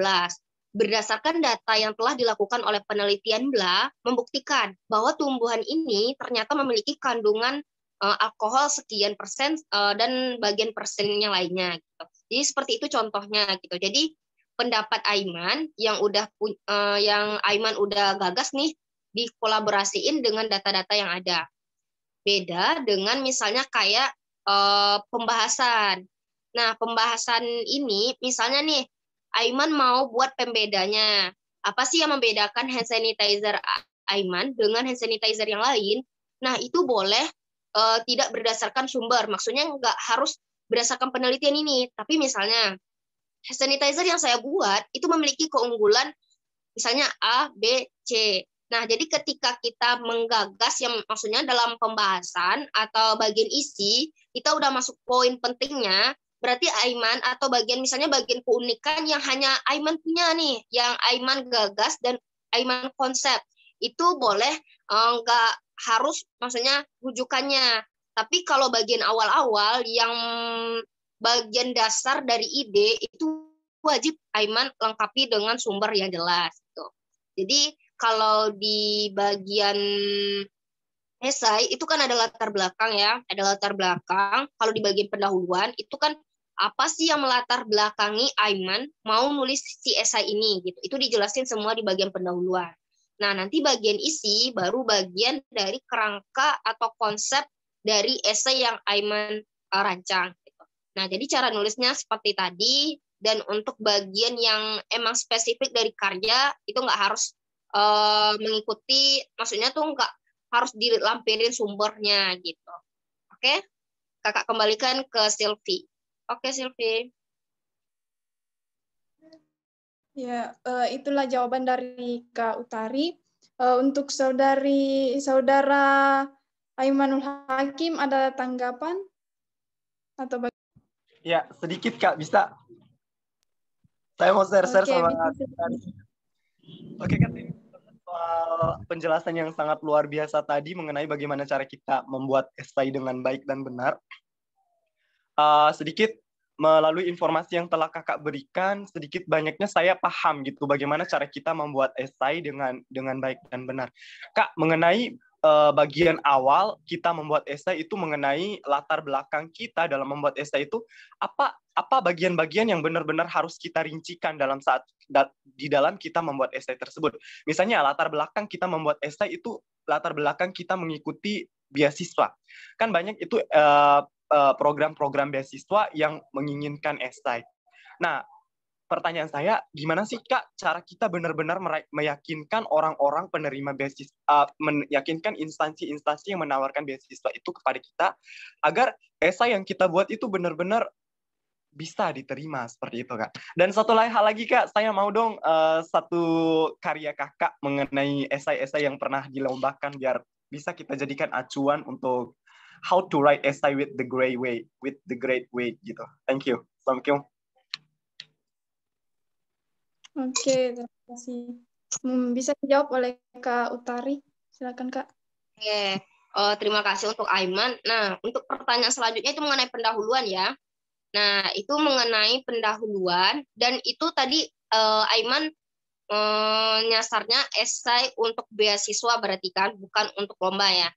Berdasarkan data yang telah dilakukan oleh penelitian BLA, membuktikan bahwa tumbuhan ini ternyata memiliki kandungan alkohol sekian persen dan bagian persen yang lainnya. Gitu. Jadi seperti itu contohnya. Gitu. Jadi pendapat Aiman yang Aiman udah gagas nih dikolaborasiin dengan data-data yang ada. Beda dengan misalnya kayak pembahasan. Nah, pembahasan ini misalnya nih Aiman mau buat pembedanya. Apa sih yang membedakan hand sanitizer Aiman dengan hand sanitizer yang lain? Nah, itu boleh tidak berdasarkan sumber. Maksudnya nggak harus berdasarkan penelitian ini. Tapi misalnya hand sanitizer yang saya buat itu memiliki keunggulan misalnya A, B, C. Nah, jadi ketika kita menggagas yang maksudnya dalam pembahasan atau bagian isi, kita udah masuk poin pentingnya, berarti Aiman atau bagian keunikan yang hanya Aiman punya nih, yang Aiman gagas dan Aiman konsep. Itu boleh nggak harus maksudnya rujukannya. Tapi kalau bagian awal-awal yang bagian dasar dari ide itu wajib Aiman lengkapi dengan sumber yang jelas. Gitu. Jadi kalau di bagian esai itu kan ada latar belakang ya, ada latar belakang. Kalau di bagian pendahuluan itu kan apa sih yang melatar belakangi Aiman mau nulis si esai ini gitu. Itu dijelasin semua di bagian pendahuluan. Nah, nanti bagian isi baru bagian dari kerangka atau konsep dari esai yang Aiman rancang gitu. Nah, jadi cara nulisnya seperti tadi, dan untuk bagian yang emang spesifik dari karya itu nggak harus mengikuti, maksudnya tuh nggak harus dilampirin sumbernya gitu. Oke? Kakak kembalikan ke Silvi. Oke, Silvi. Ya, itulah jawaban dari Kak Utari. Untuk saudara Aimanul Hakim, ada tanggapan atau Ya, sedikit Kak, bisa. Saya mau share-share sama Kak. Oke, Kak. Soal penjelasan yang sangat luar biasa tadi mengenai bagaimana cara kita membuat esai dengan baik dan benar. Sedikit melalui informasi yang telah Kakak berikan, sedikit banyaknya saya paham gitu bagaimana cara kita membuat esai dengan baik dan benar. Kak, mengenai bagian awal kita membuat esai itu mengenai latar belakang kita dalam membuat esai itu apa bagian-bagian yang benar-benar harus kita rincikan di dalam kita membuat esai tersebut. Misalnya latar belakang kita membuat esai itu latar belakang kita mengikuti beasiswa. Kan banyak itu program-program beasiswa yang menginginkan esai. Nah, pertanyaan saya, gimana sih Kak cara kita benar-benar meyakinkan orang-orang penerima beasiswa, meyakinkan instansi-instansi yang menawarkan beasiswa itu kepada kita, agar esai yang kita buat itu benar-benar bisa diterima seperti itu Kak. Dan satu hal lagi Kak, saya mau dong satu karya Kakak mengenai esai-esai yang pernah dilombakan biar bisa kita jadikan acuan untuk how to write essay with the great way gitu. Thank you. Assalamualaikum. Oke, terima kasih. Bisa dijawab oleh Kak Utari. Silakan Kak. Oke, terima kasih untuk Aiman. Nah, untuk pertanyaan selanjutnya itu mengenai pendahuluan ya. Nah, itu mengenai pendahuluan, dan itu tadi Aiman nyasarnya esai untuk beasiswa berarti kan, bukan untuk lomba ya.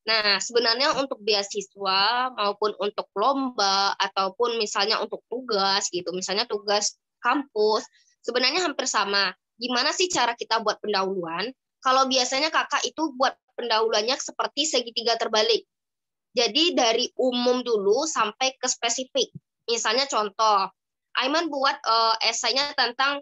Nah, sebenarnya untuk beasiswa maupun untuk lomba ataupun misalnya untuk tugas gitu, misalnya tugas kampus, sebenarnya hampir sama. Gimana sih cara kita buat pendahuluan? Kalau biasanya kakak itu buat pendahuluannya seperti segitiga terbalik. Jadi dari umum dulu sampai ke spesifik. Misalnya contoh, Aiman buat esainya tentang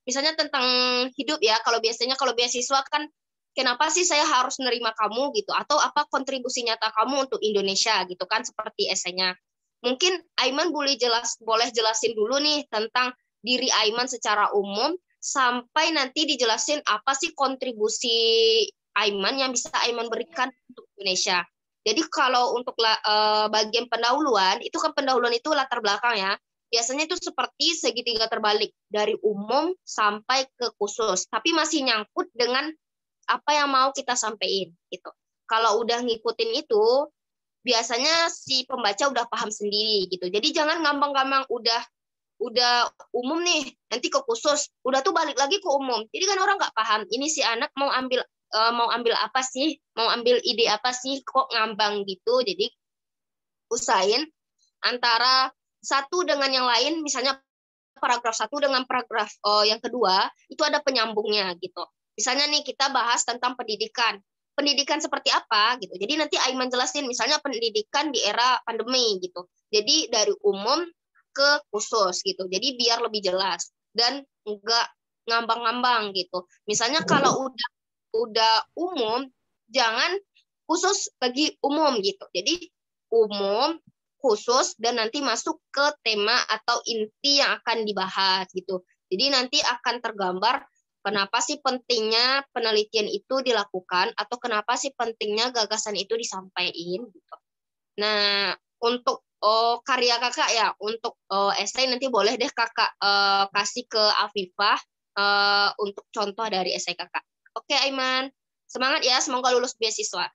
misalnya tentang hidup ya. Kalau biasanya kalau beasiswa kan kenapa sih saya harus nerima kamu gitu, atau apa kontribusi nyata kamu untuk Indonesia gitu kan, seperti esainya. Mungkin Aiman boleh jelasin dulu nih tentang diri Aiman secara umum sampai nanti dijelasin apa sih kontribusi Aiman yang bisa Aiman berikan untuk Indonesia. Jadi kalau untuk bagian pendahuluan, itu kan pendahuluan itu latar belakang ya. Biasanya itu seperti segitiga terbalik dari umum sampai ke khusus, tapi masih nyangkut dengan apa yang mau kita sampaikan gitu. Kalau udah ngikutin itu, biasanya si pembaca udah paham sendiri gitu. Jadi jangan gampang-gampang udah umum nih, nanti ke khusus, udah tuh balik lagi ke umum. Jadi kan orang nggak paham, ini si anak mau ambil apa sih, mau ambil ide apa sih, kok ngambang gitu. Jadi usahain antara satu dengan yang lain, misalnya paragraf satu dengan paragraf yang kedua, itu ada penyambungnya gitu. Misalnya nih kita bahas tentang pendidikan. Pendidikan seperti apa gitu. Jadi nanti Aiman jelasin misalnya pendidikan di era pandemi gitu. Jadi dari umum ke khusus gitu. Jadi biar lebih jelas dan enggak ngambang-ngambang gitu. Misalnya kalau udah umum, jangan khusus bagi umum gitu. Jadi umum, khusus, dan nanti masuk ke tema atau inti yang akan dibahas gitu. Jadi nanti akan tergambar kenapa sih pentingnya penelitian itu dilakukan, atau kenapa sih pentingnya gagasan itu disampaikan gitu. Nah, untuk karya kakak ya, untuk esai nanti boleh deh kakak kasih ke Afifah untuk contoh dari esai kakak. Oke Aiman, semangat ya, semoga lulus beasiswa.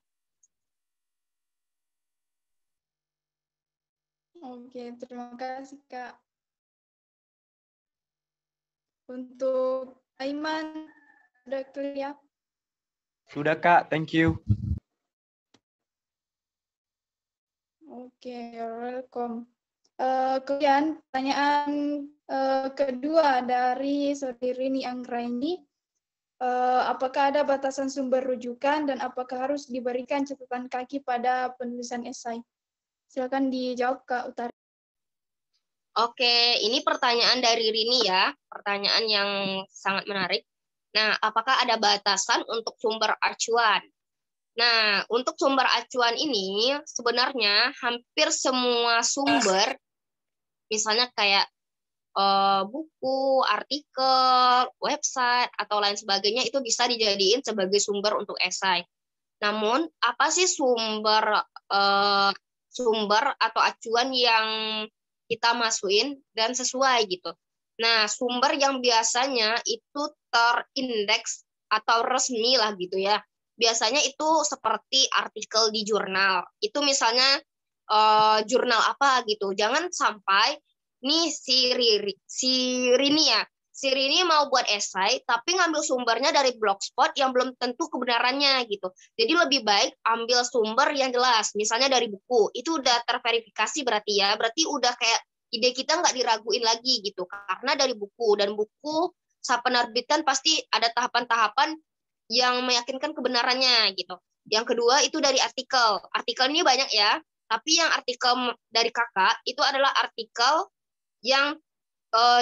Oke, terima kasih Kak. Untuk Aiman, udah clear? Sudah Kak, thank you. Oke, you're welcome. Kemudian pertanyaan kedua dari Saudari Rini Anggraini, apakah ada batasan sumber rujukan dan apakah harus diberikan catatan kaki pada penulisan esai? Silakan dijawab Kak Utari. Oke, ini pertanyaan dari Rini ya, pertanyaan yang sangat menarik. Nah, apakah ada batasan untuk sumber acuan? Nah, untuk sumber acuan ini sebenarnya hampir semua sumber, misalnya kayak buku, artikel, website, atau lain sebagainya itu bisa dijadiin sebagai sumber untuk esai. Namun, apa sih sumber atau acuan yang kita masukin dan sesuai gitu? Nah, sumber yang biasanya itu terindeks atau resmi lah gitu ya. Biasanya itu seperti artikel di jurnal. Itu misalnya jurnal apa gitu. Jangan sampai nih si Rini ya. Si Rini mau buat esai, tapi ngambil sumbernya dari blogspot yang belum tentu kebenarannya gitu. Jadi lebih baik ambil sumber yang jelas. Misalnya dari buku, itu udah terverifikasi berarti ya. Berarti udah kayak ide kita nggak diraguin lagi gitu. Karena dari buku, dan buku saat penerbitan pasti ada tahapan-tahapan yang meyakinkan kebenarannya gitu. Yang kedua itu dari artikel. Artikel ini banyak ya, tapi yang artikel dari kakak itu adalah artikel yang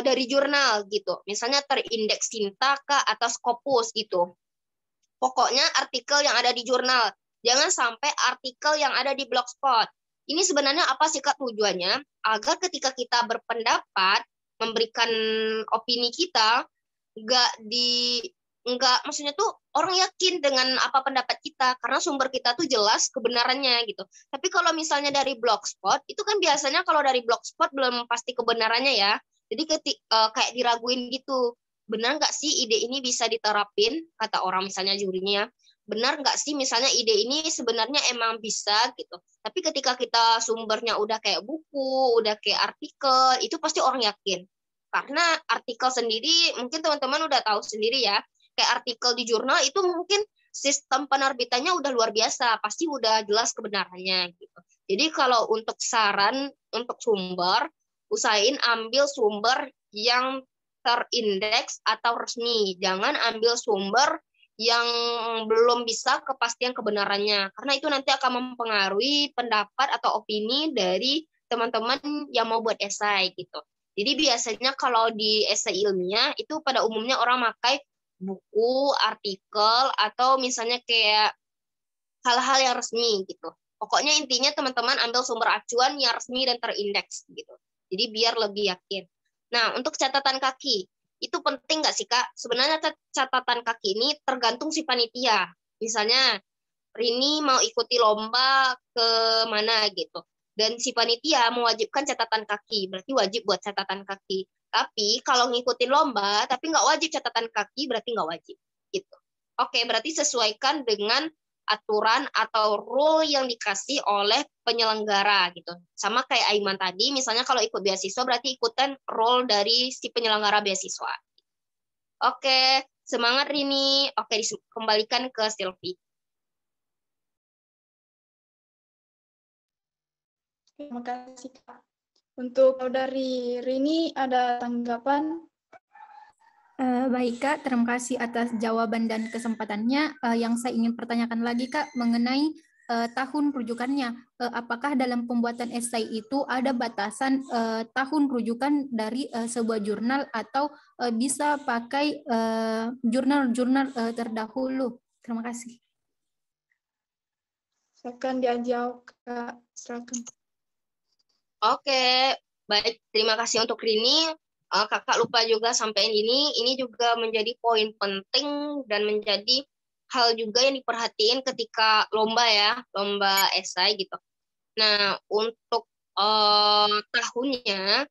dari jurnal gitu. Misalnya terindeks Sintaka atau Scopus gitu. Pokoknya artikel yang ada di jurnal. Jangan sampai artikel yang ada di blogspot. Ini sebenarnya apa sih Kak tujuannya? Agar ketika kita berpendapat, memberikan opini kita, maksudnya tuh orang yakin dengan apa pendapat kita karena sumber kita tuh jelas kebenarannya gitu. Tapi kalau misalnya dari blogspot itu kan biasanya kalau dari blogspot belum pasti kebenarannya ya. Jadi kayak diraguin gitu. Benar nggak sih ide ini bisa diterapin, kata orang misalnya jurinya. Benar nggak sih misalnya ide ini sebenarnya emang bisa gitu. Tapi ketika kita sumbernya udah kayak buku, udah kayak artikel, itu pasti orang yakin. Karena artikel sendiri mungkin teman-teman udah tahu sendiri ya. Kayak artikel di jurnal itu mungkin sistem penerbitannya udah luar biasa, pasti udah jelas kebenarannya gitu. Jadi kalau untuk saran untuk sumber, usahain ambil sumber yang terindeks atau resmi. Jangan ambil sumber yang belum bisa kepastian kebenarannya, karena itu nanti akan mempengaruhi pendapat atau opini dari teman-teman yang mau buat esai gitu. Jadi biasanya kalau di esai ilmiah itu pada umumnya orang pakai buku, artikel, atau misalnya kayak hal-hal yang resmi gitu. Pokoknya intinya teman-teman ambil sumber acuan yang resmi dan terindeks gitu. Jadi biar lebih yakin. Nah, untuk catatan kaki, itu penting nggak sih Kak? Sebenarnya catatan kaki ini tergantung si panitia. Misalnya Rini mau ikuti lomba ke mana gitu. Dan si panitia mewajibkan catatan kaki, berarti wajib buat catatan kaki. Tapi kalau ngikutin lomba, tapi nggak wajib catatan kaki, berarti nggak wajib. Gitu. Oke, berarti sesuaikan dengan aturan atau rule yang dikasih oleh penyelenggara gitu. Sama kayak Aiman tadi, misalnya kalau ikut beasiswa berarti ikutan rule dari si penyelenggara beasiswa. Oke, semangat Rini. Oke, kembalikan ke Sylvie. Terima kasih Kak. Untuk dari Rini ada tanggapan? Baik Kak, terima kasih atas jawaban dan kesempatannya. Yang saya ingin pertanyakan lagi Kak mengenai tahun rujukannya. Apakah dalam pembuatan esai itu ada batasan tahun rujukan dari sebuah jurnal atau bisa pakai jurnal-jurnal terdahulu? Terima kasih. Silakan dijawab Kak. Silakan. Oke, baik. Terima kasih untuk Rini. Kakak lupa juga sampaikan ini juga menjadi poin penting dan menjadi hal juga yang diperhatiin ketika lomba ya, lomba esai gitu. Nah, untuk tahunnya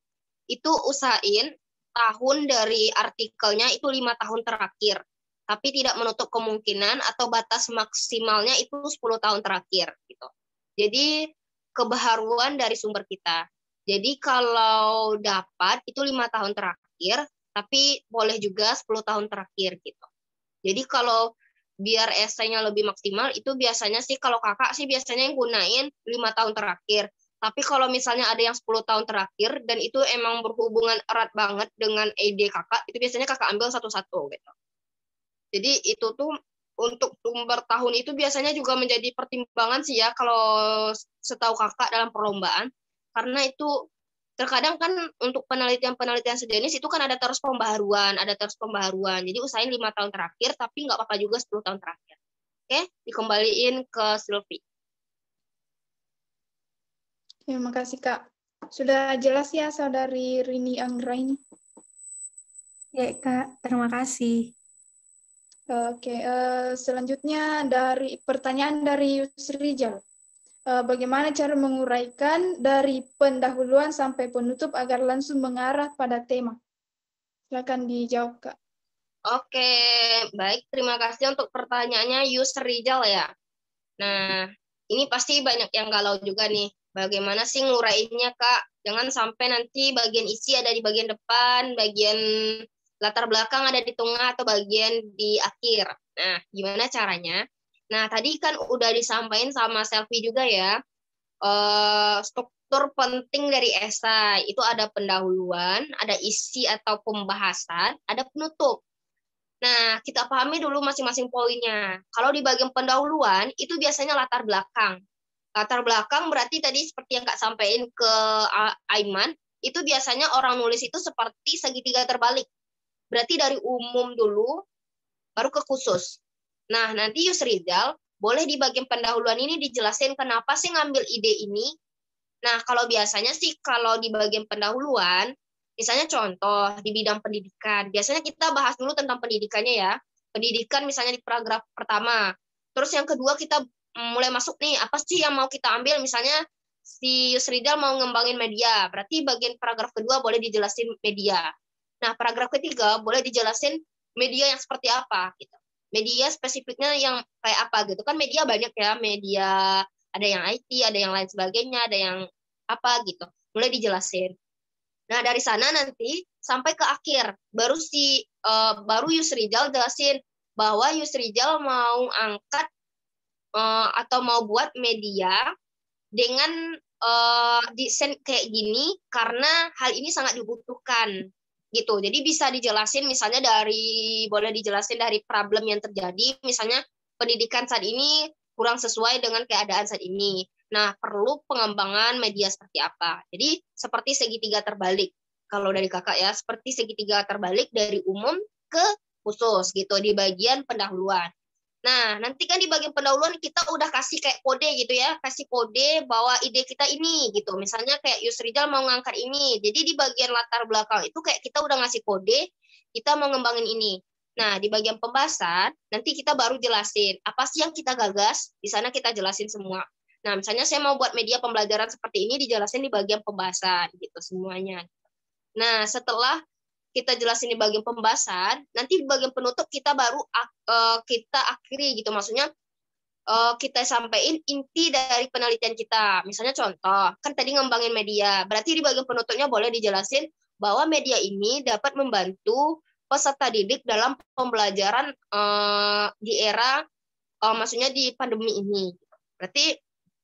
itu usahain tahun dari artikelnya itu 5 tahun terakhir, tapi tidak menutup kemungkinan atau batas maksimalnya itu 10 tahun terakhir gitu. Jadi kebaharuan dari sumber kita. Jadi kalau dapat itu 5 tahun terakhir, tapi boleh juga 10 tahun terakhir gitu. Jadi kalau biar esainya lebih maksimal, itu biasanya sih kalau kakak sih biasanya yang gunain 5 tahun terakhir. Tapi kalau misalnya ada yang 10 tahun terakhir dan itu emang berhubungan erat banget dengan ID kakak, itu biasanya kakak ambil satu-satu gitu. Jadi itu tuh untuk sumber tahun itu biasanya juga menjadi pertimbangan sih ya kalau setahu kakak dalam perlombaan. Karena itu terkadang kan untuk penelitian-penelitian sejenis itu kan ada terus pembaharuan. Jadi usahain 5 tahun terakhir, tapi nggak apa-apa juga 10 tahun terakhir. Oke, dikembaliin ke Sylvie. Terima kasih, Kak. Sudah jelas ya, Saudari Rini Anggraini? Ya, Kak. Terima kasih. Oke, selanjutnya dari pertanyaan dari Yusrijal. Bagaimana cara menguraikan dari pendahuluan sampai penutup agar langsung mengarah pada tema? Silakan dijawab, Kak. Oke, baik. Terima kasih untuk pertanyaannya Yusrijal ya. Nah, ini pasti banyak yang galau juga nih. Bagaimana sih nguraiinnya, Kak? Jangan sampai nanti bagian isi ada di bagian depan, bagian latar belakang ada di tengah, atau bagian di akhir. Nah, gimana caranya? Nah, tadi kan udah disampaikan sama Selfie juga ya, struktur penting dari esai. Itu ada pendahuluan, ada isi atau pembahasan, ada penutup. Nah, kita pahami dulu masing-masing poinnya. Kalau di bagian pendahuluan, itu biasanya latar belakang. Latar belakang berarti tadi seperti yang Kak sampaikan ke Aiman, itu biasanya orang nulis itu seperti segitiga terbalik. Berarti dari umum dulu, baru ke khusus. Nah, nanti Yusrijal, boleh di bagian pendahuluan ini dijelasin kenapa sih ngambil ide ini. Nah, kalau biasanya sih, kalau di bagian pendahuluan, misalnya contoh di bidang pendidikan, biasanya kita bahas dulu tentang pendidikannya ya. Pendidikan misalnya di paragraf pertama. Terus yang kedua kita mulai masuk nih, apa sih yang mau kita ambil? Misalnya si Yusrijal mau ngembangin media, berarti bagian paragraf kedua boleh dijelasin media. Nah, paragraf ketiga boleh dijelasin media yang seperti apa gitu. Media spesifiknya yang kayak apa gitu. Kan media banyak ya, media ada yang IT, ada yang lain sebagainya, ada yang apa gitu. Mulai dijelasin. Nah, dari sana nanti sampai ke akhir baru Yusrijal jelasin bahwa Yusrijal mau angkat atau mau buat media dengan desain kayak gini karena hal ini sangat dibutuhkan gitu. Jadi bisa dijelasin misalnya boleh dijelasin dari problem yang terjadi, misalnya pendidikan saat ini kurang sesuai dengan keadaan saat ini. Nah, perlu pengembangan media seperti apa. Jadi seperti segitiga terbalik. Kalau dari kakak ya, seperti segitiga terbalik dari umum ke khusus gitu di bagian pendahuluan. Nah, nanti kan di bagian pendahuluan kita udah kasih kayak kode gitu ya, kasih kode bahwa ide kita ini gitu. Misalnya kayak Yusrijal mau ngangkat ini. Jadi di bagian latar belakang itu kayak kita udah ngasih kode, kita mau ngembangin ini. Nah, di bagian pembahasan nanti kita baru jelasin apa sih yang kita gagas, di sana kita jelasin semua. Nah, misalnya saya mau buat media pembelajaran seperti ini dijelasin di bagian pembahasan gitu semuanya. Nah, setelah kita jelasin di bagian pembahasan, nanti di bagian penutup kita baru kita akhiri gitu. Maksudnya kita sampaikan inti dari penelitian kita. Misalnya contoh, kan tadi ngembangin media. Berarti di bagian penutupnya boleh dijelasin bahwa media ini dapat membantu peserta didik dalam pembelajaran di era maksudnya di pandemi ini. Berarti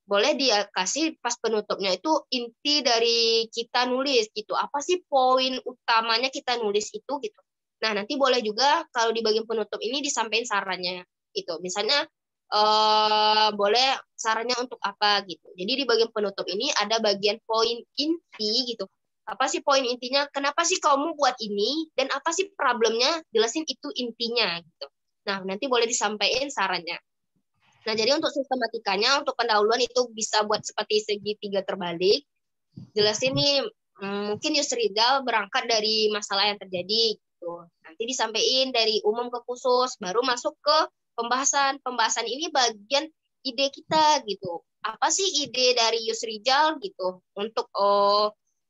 boleh dia kasih pas penutupnya itu inti dari kita nulis gitu. Apa sih poin utamanya kita nulis itu gitu. Nah, nanti boleh juga kalau di bagian penutup ini disampaikan sarannya gitu. Misalnya boleh sarannya untuk apa gitu. Jadi di bagian penutup ini ada bagian poin inti gitu. Apa sih poin intinya? Kenapa sih kamu buat ini dan apa sih problemnya? Jelasin itu intinya gitu. Nah, nanti boleh disampaikan sarannya. Nah, jadi untuk sistematikanya, untuk pendahuluan itu bisa buat seperti segitiga terbalik. Jelasin nih, mungkin Yusrijal berangkat dari masalah yang terjadi. Gitu. Nanti disampaikan dari umum ke khusus, baru masuk ke pembahasan. Pembahasan ini bagian ide kita gitu. Apa sih ide dari Yusrijal gitu untuk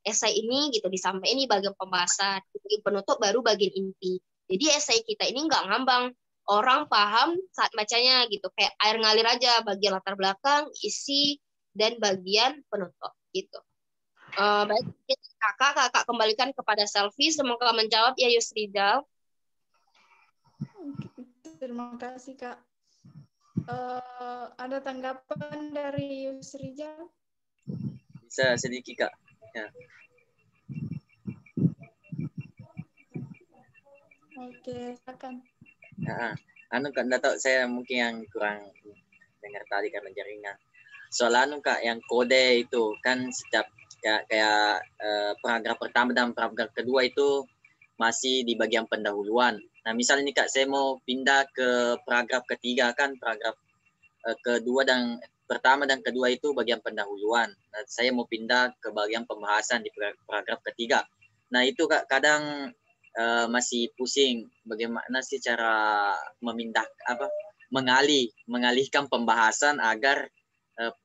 esai ini gitu disampaikan ini bagian pembahasan. Bagian penutup baru bagian inti. Jadi esai kita ini nggak ngambang. Orang paham saat bacanya gitu, kayak air ngalir aja, bagian latar belakang, isi, dan bagian penutup gitu. Baik, kakak kembalikan kepada Selfie, semoga menjawab ya Yusrijal. Terima kasih, Kak. Ada tanggapan dari Yusrijal? sedikit Kak. Ya. Oke, silakan. Anu Kak, enggak tahu saya mungkin yang kurang dengar tadi karena jaringan. Soal anu Kak, yang kode itu kan setiap kayak paragraf pertama dan paragraf kedua itu masih di bagian pendahuluan. Nah, misalnya nih Kak, saya mau pindah ke paragraf ketiga kan, paragraf kedua dan pertama dan kedua itu bagian pendahuluan. Nah, saya mau pindah ke bagian pembahasan di paragraf ketiga. Nah, itu Kak kadang masih pusing bagaimana sih cara mengalihkan pembahasan agar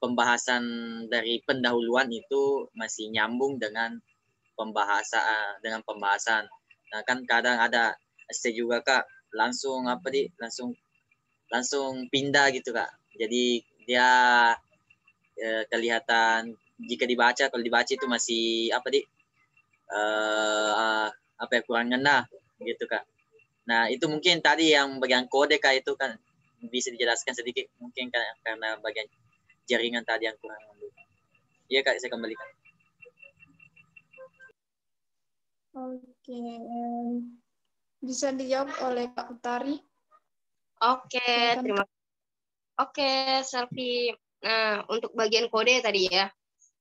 pembahasan dari pendahuluan itu masih nyambung dengan pembahasan. Nah, kan kadang ada saya juga Kak langsung langsung pindah gitu Kak. Jadi dia kelihatan kalau dibaca itu masih kurang ngena gitu Kak. Nah, itu mungkin tadi yang bagian kode Kak itu kan bisa dijelaskan sedikit mungkin karena bagian jaringan tadi yang kurang. Iya Kak, saya kembalikan. Oke, bisa dijawab oleh Kak Utari. Oke, Silakan. terima kasih. Oke, Selfie. Nah, untuk bagian kode tadi ya.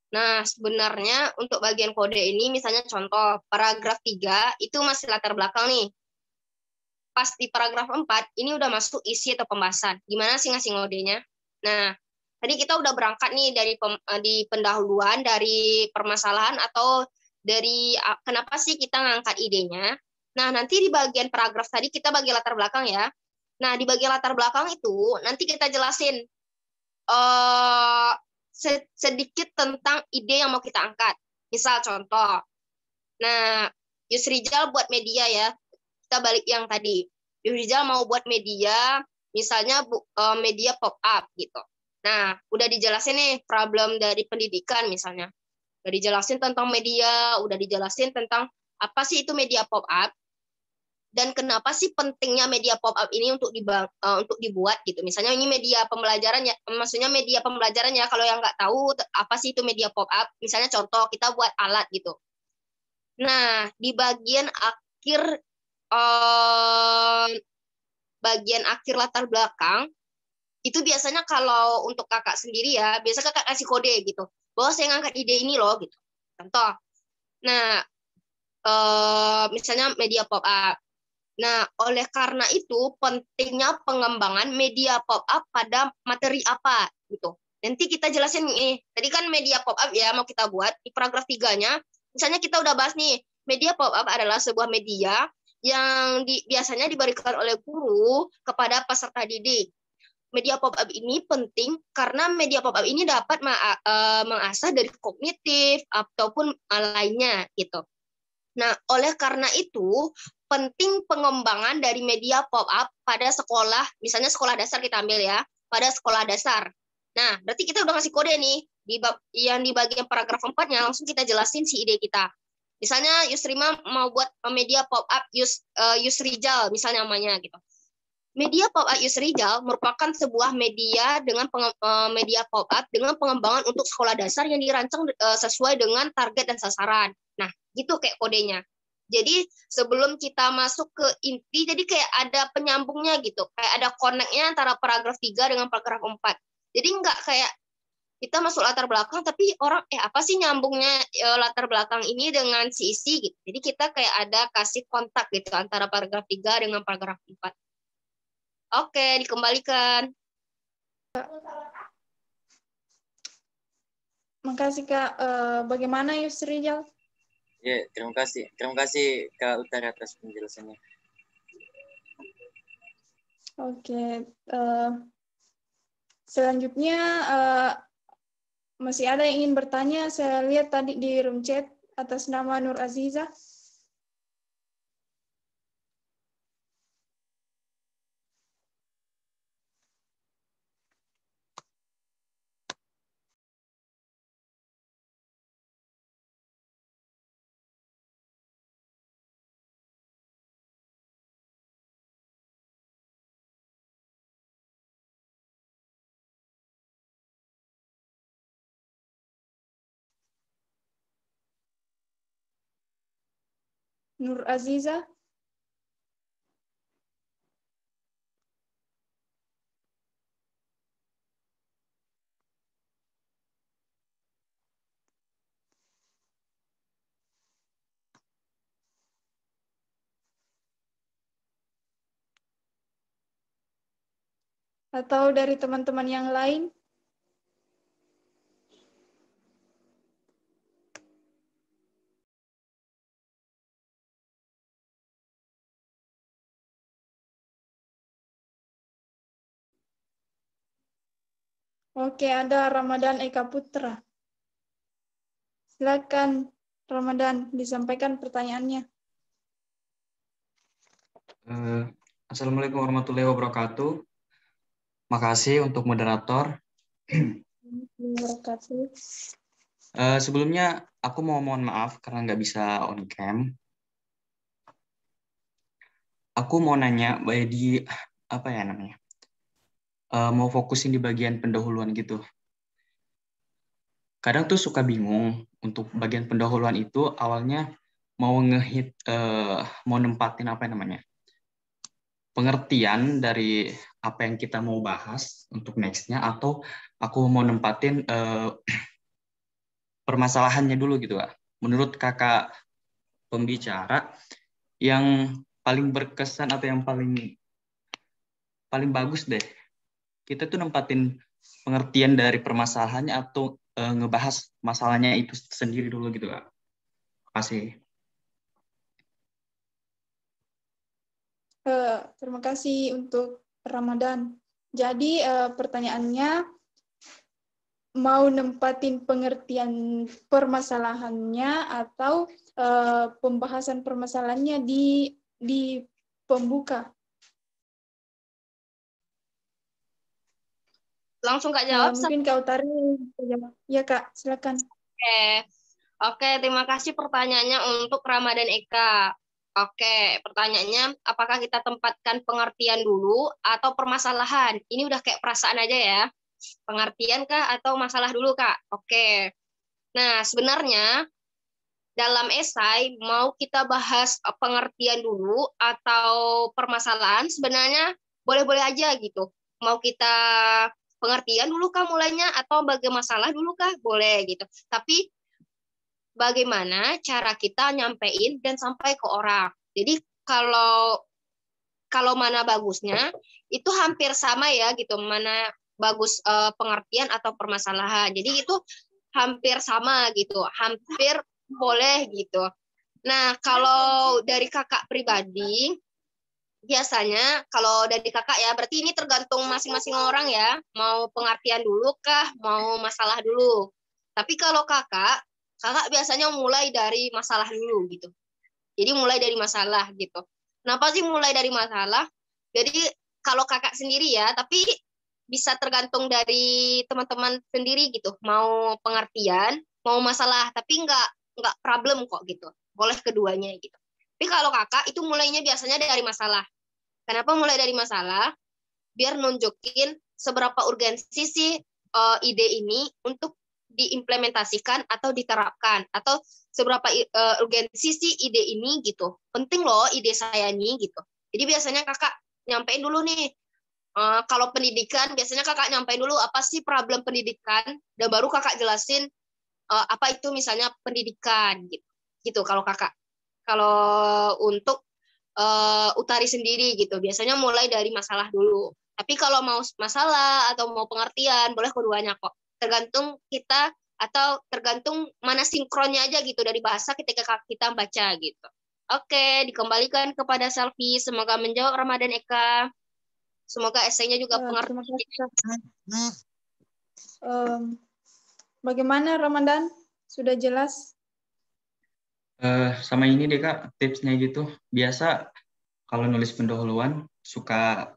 Nah, sebenarnya untuk bagian kode ini, misalnya contoh, paragraf 3 itu masih latar belakang nih. Pas di paragraf 4, ini udah masuk isi atau pembahasan. Gimana sih ngasih kodenya? Nah, tadi kita udah berangkat nih di pendahuluan, dari permasalahan atau dari kenapa sih kita ngangkat idenya. Nah, nanti di bagian paragraf tadi kita bagi latar belakang ya. Nah, di bagian latar belakang itu, nanti kita jelasin sedikit tentang ide yang mau kita angkat. Misal contoh, nah Yusrijal buat media ya, kita balik yang tadi. Yusrijal mau buat media, misalnya media pop-up gitu. Nah, udah dijelasin nih problem dari pendidikan misalnya. Udah dijelasin tentang media, udah dijelasin tentang apa sih itu media pop-up, dan kenapa sih pentingnya media pop-up ini untuk dibuat gitu. Misalnya ini media pembelajaran ya, maksudnya media pembelajaran ya, kalau yang nggak tahu apa sih itu media pop-up, misalnya contoh kita buat alat gitu. Nah, di bagian akhir latar belakang, itu biasanya kalau untuk kakak sendiri ya, biasa kakak kasih kode gitu, bahwa saya ngangkat ide ini loh gitu. Contoh, nah misalnya media pop-up. Nah, oleh karena itu pentingnya pengembangan media pop-up pada materi apa gitu. Nanti kita jelasin nih. Tadi kan media pop-up ya mau kita buat di paragraf 3-nya. Misalnya kita udah bahas nih, media pop-up adalah sebuah media yang biasanya diberikan oleh guru kepada peserta didik. Media pop-up ini penting karena media pop-up ini dapat mengasah dari kognitif ataupun lainnya gitu. Nah, oleh karena itu, penting pengembangan dari media pop-up pada sekolah, misalnya sekolah dasar kita ambil ya, pada sekolah dasar. Nah, berarti kita udah ngasih kode nih, yang di bagian paragraf 4-nya langsung kita jelasin si ide kita. Misalnya Yusrima mau buat media pop-up Yusrijal, misalnya namanya gitu. Media pop-up Yusrijal merupakan sebuah media media pop-up dengan pengembangan untuk sekolah dasar yang dirancang sesuai dengan target dan sasaran. Nah, gitu kayak kodenya. Jadi sebelum kita masuk ke inti, jadi kayak ada penyambungnya gitu. Kayak ada connect-nya antara paragraf 3 dengan paragraf 4. Jadi nggak kayak kita masuk latar belakang, tapi orang, apa sih nyambungnya latar belakang ini dengan si isi gitu. Jadi kita kayak ada kasih kontak gitu antara paragraf 3 dengan paragraf 4. Oke, dikembalikan. Makasih Kak. Bagaimana Yusrijal? Ya, terima kasih. Terima kasih Kak Utari atas penjelasannya. Oke. Selanjutnya masih ada yang ingin bertanya. Saya lihat tadi di room chat atas nama Nur Aziza. Nur Aziza. Atau dari teman-teman yang lain? Oke, ada Ramadan Eka Putra. Silakan Ramadan disampaikan pertanyaannya. Assalamualaikum warahmatullahi wabarakatuh. Makasih untuk moderator. Sebelumnya aku mau mohon maaf karena nggak bisa on cam. Aku mau nanya, di apa ya namanya? Mau fokusin di bagian pendahuluan gitu. Kadang tuh suka bingung untuk bagian pendahuluan itu awalnya mau mau nempatin apa namanya? Pengertian dari apa yang kita mau bahas untuk next-nya, atau aku mau nempatin permasalahannya dulu gitu, Kak. Menurut kakak pembicara, yang paling berkesan atau yang paling bagus deh, kita tuh nempatin pengertian dari permasalahannya atau ngebahas masalahnya itu sendiri dulu gitu, Kak. Makasih. Terima kasih untuk Ramadan. Jadi pertanyaannya, mau nempatin pengertian permasalahannya atau pembahasan permasalahannya di pembuka? Langsung Kak jawab. Mungkin Kak Utari. Ya Kak, silakan. Oke, terima kasih pertanyaannya untuk Ramadan Eka. Oke, pertanyaannya, apakah kita tempatkan pengertian dulu atau permasalahan? Ini udah kayak perasaan aja ya. Pengertian kah atau masalah dulu, Kak? Oke. Nah, sebenarnya dalam esai mau kita bahas pengertian dulu atau permasalahan, sebenarnya boleh-boleh aja gitu. Mau kita pengertian dulu kah mulainya atau bagaimana masalah dulu kah? Boleh gitu. Tapi bagaimana cara kita nyampein dan sampai ke orang. Jadi kalau mana bagusnya itu hampir sama ya gitu, mana bagus pengertian atau permasalahan. Jadi itu hampir sama gitu, hampir boleh gitu. Nah, kalau dari kakak pribadi, biasanya kalau dari kakak ya, berarti ini tergantung masing-masing orang ya, mau pengertian dulu kah, mau masalah dulu. Tapi kalau kakak biasanya mulai dari masalah dulu gitu. Jadi mulai dari masalah gitu. Kenapa sih mulai dari masalah? Jadi kalau kakak sendiri ya, tapi bisa tergantung dari teman-teman sendiri gitu. Mau pengertian, mau masalah, tapi nggak problem kok gitu. Boleh keduanya gitu. Tapi kalau kakak itu mulainya biasanya dari masalah. Kenapa mulai dari masalah? Biar nunjukin seberapa urgensi sih ide ini untuk diimplementasikan atau diterapkan, atau seberapa urgensi sih ide ini gitu. Penting loh ide saya ini gitu. Jadi biasanya kakak nyampein dulu nih, kalau pendidikan biasanya kakak nyampein dulu apa sih problem pendidikan, dan baru kakak jelasin apa itu misalnya pendidikan gitu kalau kakak. Kalau untuk Utari sendiri gitu, biasanya mulai dari masalah dulu. Tapi kalau mau masalah atau mau pengertian, boleh keduanya kok. Tergantung kita atau tergantung mana sinkronnya aja gitu dari bahasa ketika kita baca gitu. Oke, dikembalikan kepada Selfie. Semoga menjawab Ramadan Eka. Semoga esainya juga pengertian. Bagaimana Ramadan? Sudah jelas? Sama ini deh Kak, tipsnya gitu. Biasa kalau nulis pendahuluan suka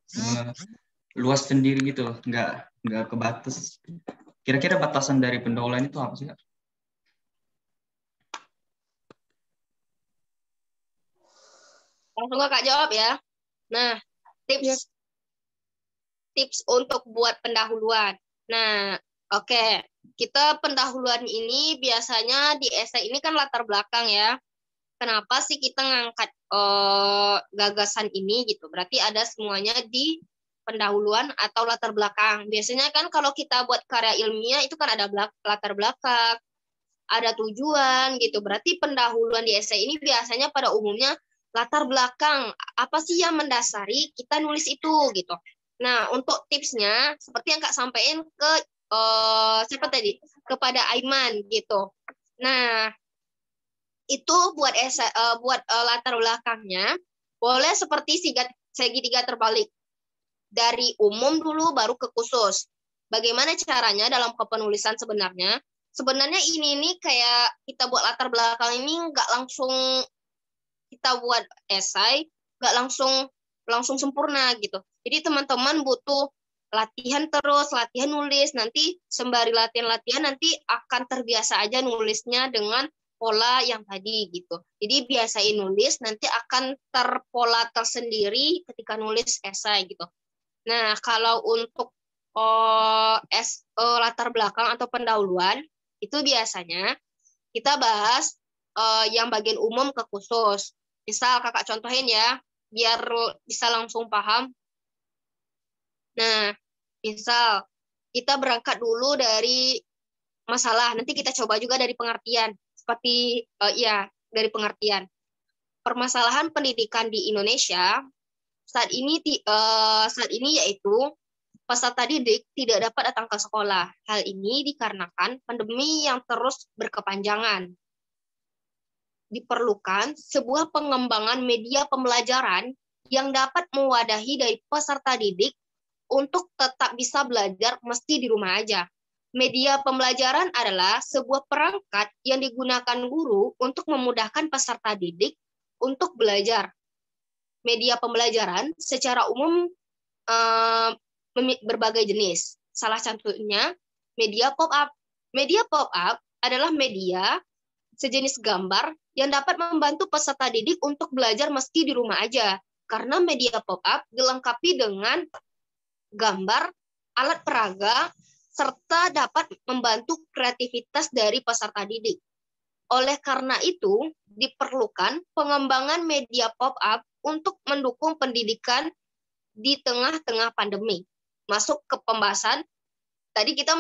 luas sendiri gitu loh, nggak kebatas. Kira-kira batasan dari pendahuluan itu apa sih Kak? Langsung Kak jawab ya. Nah, tips untuk buat pendahuluan. Nah, oke. Kita pendahuluan ini biasanya di esai ini kan latar belakang ya. kenapa sih kita ngangkat gagasan ini gitu. Berarti ada semuanya di pendahuluan atau latar belakang. Biasanya kan kalau kita buat karya ilmiah itu kan ada latar belakang, ada tujuan gitu. Berarti pendahuluan di esai ini biasanya pada umumnya latar belakang. Apa sih yang mendasari kita nulis itu gitu. Nah, untuk tipsnya seperti yang Kak sampaikan ke siapa tadi? Kepada Aiman gitu. Nah, itu buat latar belakangnya boleh seperti segitiga terbalik. Dari umum dulu baru ke khusus. Bagaimana caranya dalam kepenulisan sebenarnya? Sebenarnya ini kayak kita buat latar belakang ini nggak langsung kita buat esai, nggak langsung sempurna gitu. Jadi teman-teman butuh latihan terus, latihan nulis, nanti sembari latihan-latihan nanti akan terbiasa aja nulisnya dengan pola yang tadi gitu. Jadi biasain nulis, nanti akan terpola tersendiri ketika nulis esai gitu. Nah, kalau untuk latar belakang atau pendahuluan, itu biasanya kita bahas yang bagian umum ke khusus. Misal kakak contohin ya, biar bisa langsung paham. Nah, misal kita berangkat dulu dari masalah, nanti kita coba juga dari pengertian. Seperti dari pengertian. Permasalahan pendidikan di Indonesia saat ini yaitu peserta didik tidak dapat datang ke sekolah. Hal ini dikarenakan pandemi yang terus berkepanjangan. Diperlukan sebuah pengembangan media pembelajaran yang dapat mewadahi dari peserta didik untuk tetap bisa belajar meski di rumah aja. Media pembelajaran adalah sebuah perangkat yang digunakan guru untuk memudahkan peserta didik untuk belajar. Media pembelajaran secara umum berbagai jenis. Salah satunya media pop-up. Media pop-up adalah media sejenis gambar yang dapat membantu peserta didik untuk belajar meski di rumah aja. Karena media pop-up dilengkapi dengan gambar, alat peraga, serta dapat membantu kreativitas dari peserta didik. Oleh karena itu, diperlukan pengembangan media pop-up untuk mendukung pendidikan di tengah-tengah pandemi. Masuk ke pembahasan, tadi kita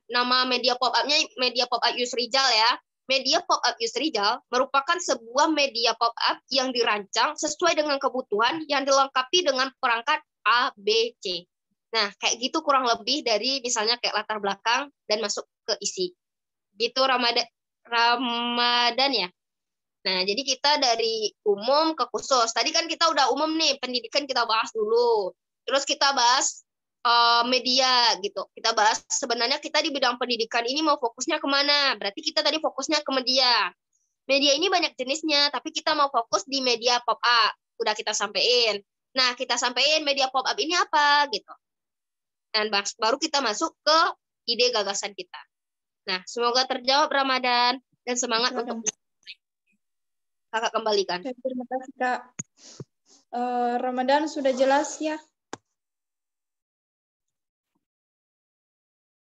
nama media pop-up-nya media pop-up Yusrijal ya. Media pop-up Yusrijal merupakan sebuah media pop-up yang dirancang sesuai dengan kebutuhan yang dilengkapi dengan perangkat A, B, C. Nah, kayak gitu kurang lebih dari misalnya kayak latar belakang dan masuk ke isi. Gitu Ramadan ya. Nah, jadi kita dari umum ke khusus. Tadi kan kita udah umum nih, pendidikan kita bahas dulu. Terus kita bahas media gitu. Kita bahas sebenarnya kita di bidang pendidikan ini mau fokusnya kemana. Berarti kita tadi fokusnya ke media. Media ini banyak jenisnya, tapi kita mau fokus di media pop-up. Udah kita sampein. Nah, kita sampein media pop-up ini apa gitu. Dan baru kita masuk ke ide gagasan kita. Nah, semoga terjawab Ramadan dan semangat untuk kakak kembalikan. Terima kasih Kak. Ramadan sudah jelas ya?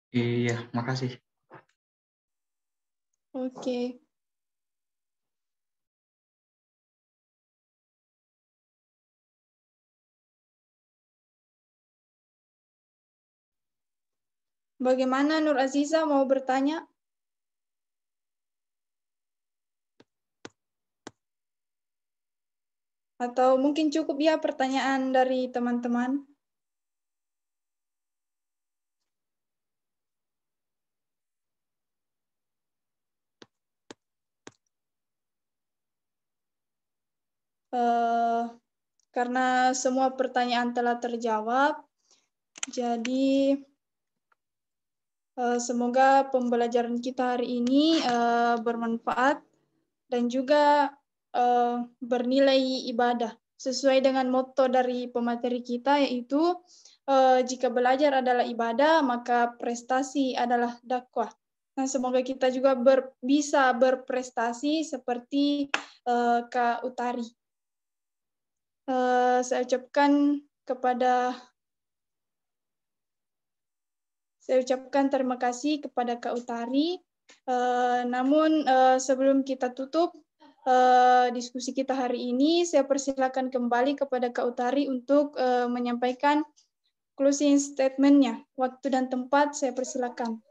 Iya, makasih. Oke. Bagaimana Nur Aziza mau bertanya? Atau mungkin cukup ya pertanyaan dari teman-teman? Karena semua pertanyaan telah terjawab, jadi semoga pembelajaran kita hari ini bermanfaat dan juga bernilai ibadah sesuai dengan motto dari pemateri kita, yaitu jika belajar adalah ibadah, maka prestasi adalah dakwah. Nah, semoga kita juga bisa berprestasi seperti Kak Utari. Saya ucapkan terima kasih kepada Kak Utari. Namun sebelum kita tutup, diskusi kita hari ini. Saya persilakan kembali kepada Kak Utari untuk menyampaikan closing statement-nya. Waktu dan tempat saya persilakan.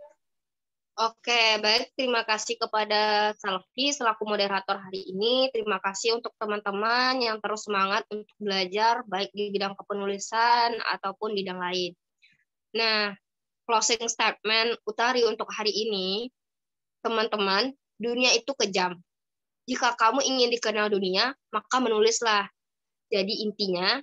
Oke, baik. Terima kasih kepada Salvi selaku moderator hari ini. Terima kasih untuk teman-teman yang terus semangat untuk belajar, baik di bidang kepenulisan ataupun bidang lain. Nah, closing statement Utari untuk hari ini, teman-teman, dunia itu kejam. Jika kamu ingin dikenal dunia, maka menulislah. Jadi intinya,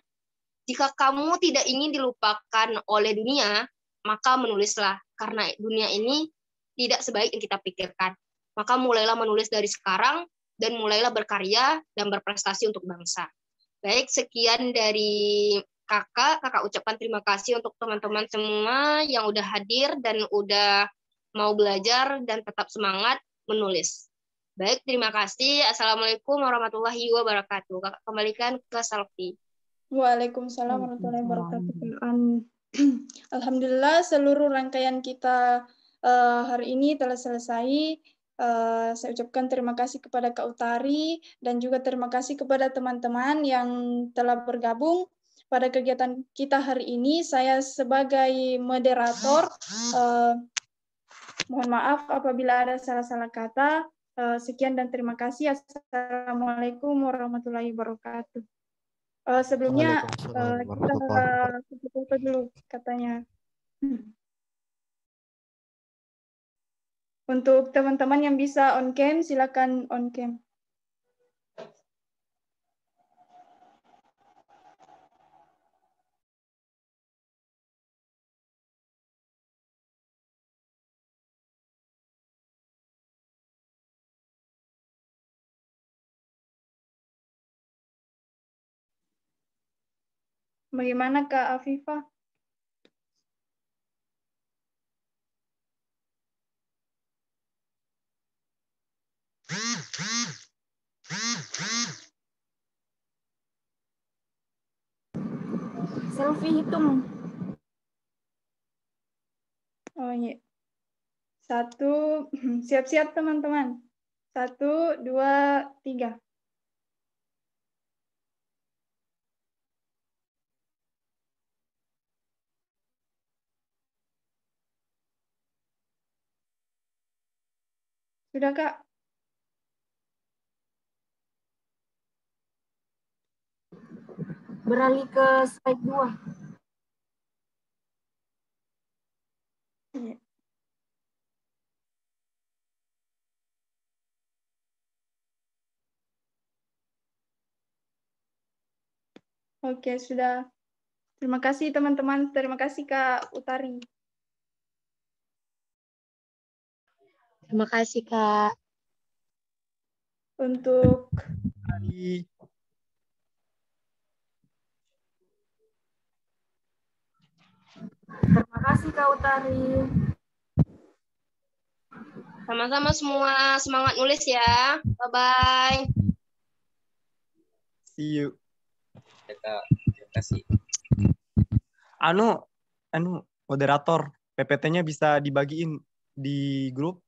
jika kamu tidak ingin dilupakan oleh dunia, maka menulislah. Karena dunia ini tidak sebaik yang kita pikirkan. Maka mulailah menulis dari sekarang, dan mulailah berkarya dan berprestasi untuk bangsa. Baik, sekian dari kakak ucapkan terima kasih untuk teman-teman semua yang udah hadir dan udah mau belajar dan tetap semangat menulis. Baik, terima kasih. Assalamualaikum warahmatullahi wabarakatuh. Kakak kembalikan ke Salvi. Waalaikumsalam warahmatullahi wabarakatuh. Alhamdulillah seluruh rangkaian kita hari ini telah selesai. Saya ucapkan terima kasih kepada Kak Utari dan juga terima kasih kepada teman-teman yang telah bergabung pada kegiatan kita hari ini. Saya sebagai moderator, mohon maaf apabila ada salah-salah kata. Sekian dan terima kasih. Assalamualaikum warahmatullahi wabarakatuh. Sebelumnya kita foto dulu katanya. Untuk teman-teman yang bisa on cam, silakan on cam. Bagaimana Kak Afifah? Selfie hitung. Oh iya. Satu, siap-siap teman-teman. 1, 2, 3. Sudah Kak? Beralih ke slide 2. Iya. Oke, sudah. Terima kasih teman-teman. Terima kasih Kak Utari. Terima kasih, Kak. Untuk Terima kasih Kak Utari. Sama-sama semua, semangat nulis ya. Bye-bye. See you. Ya, Kak. Terima kasih. Moderator, PPT-nya bisa dibagiin di grup.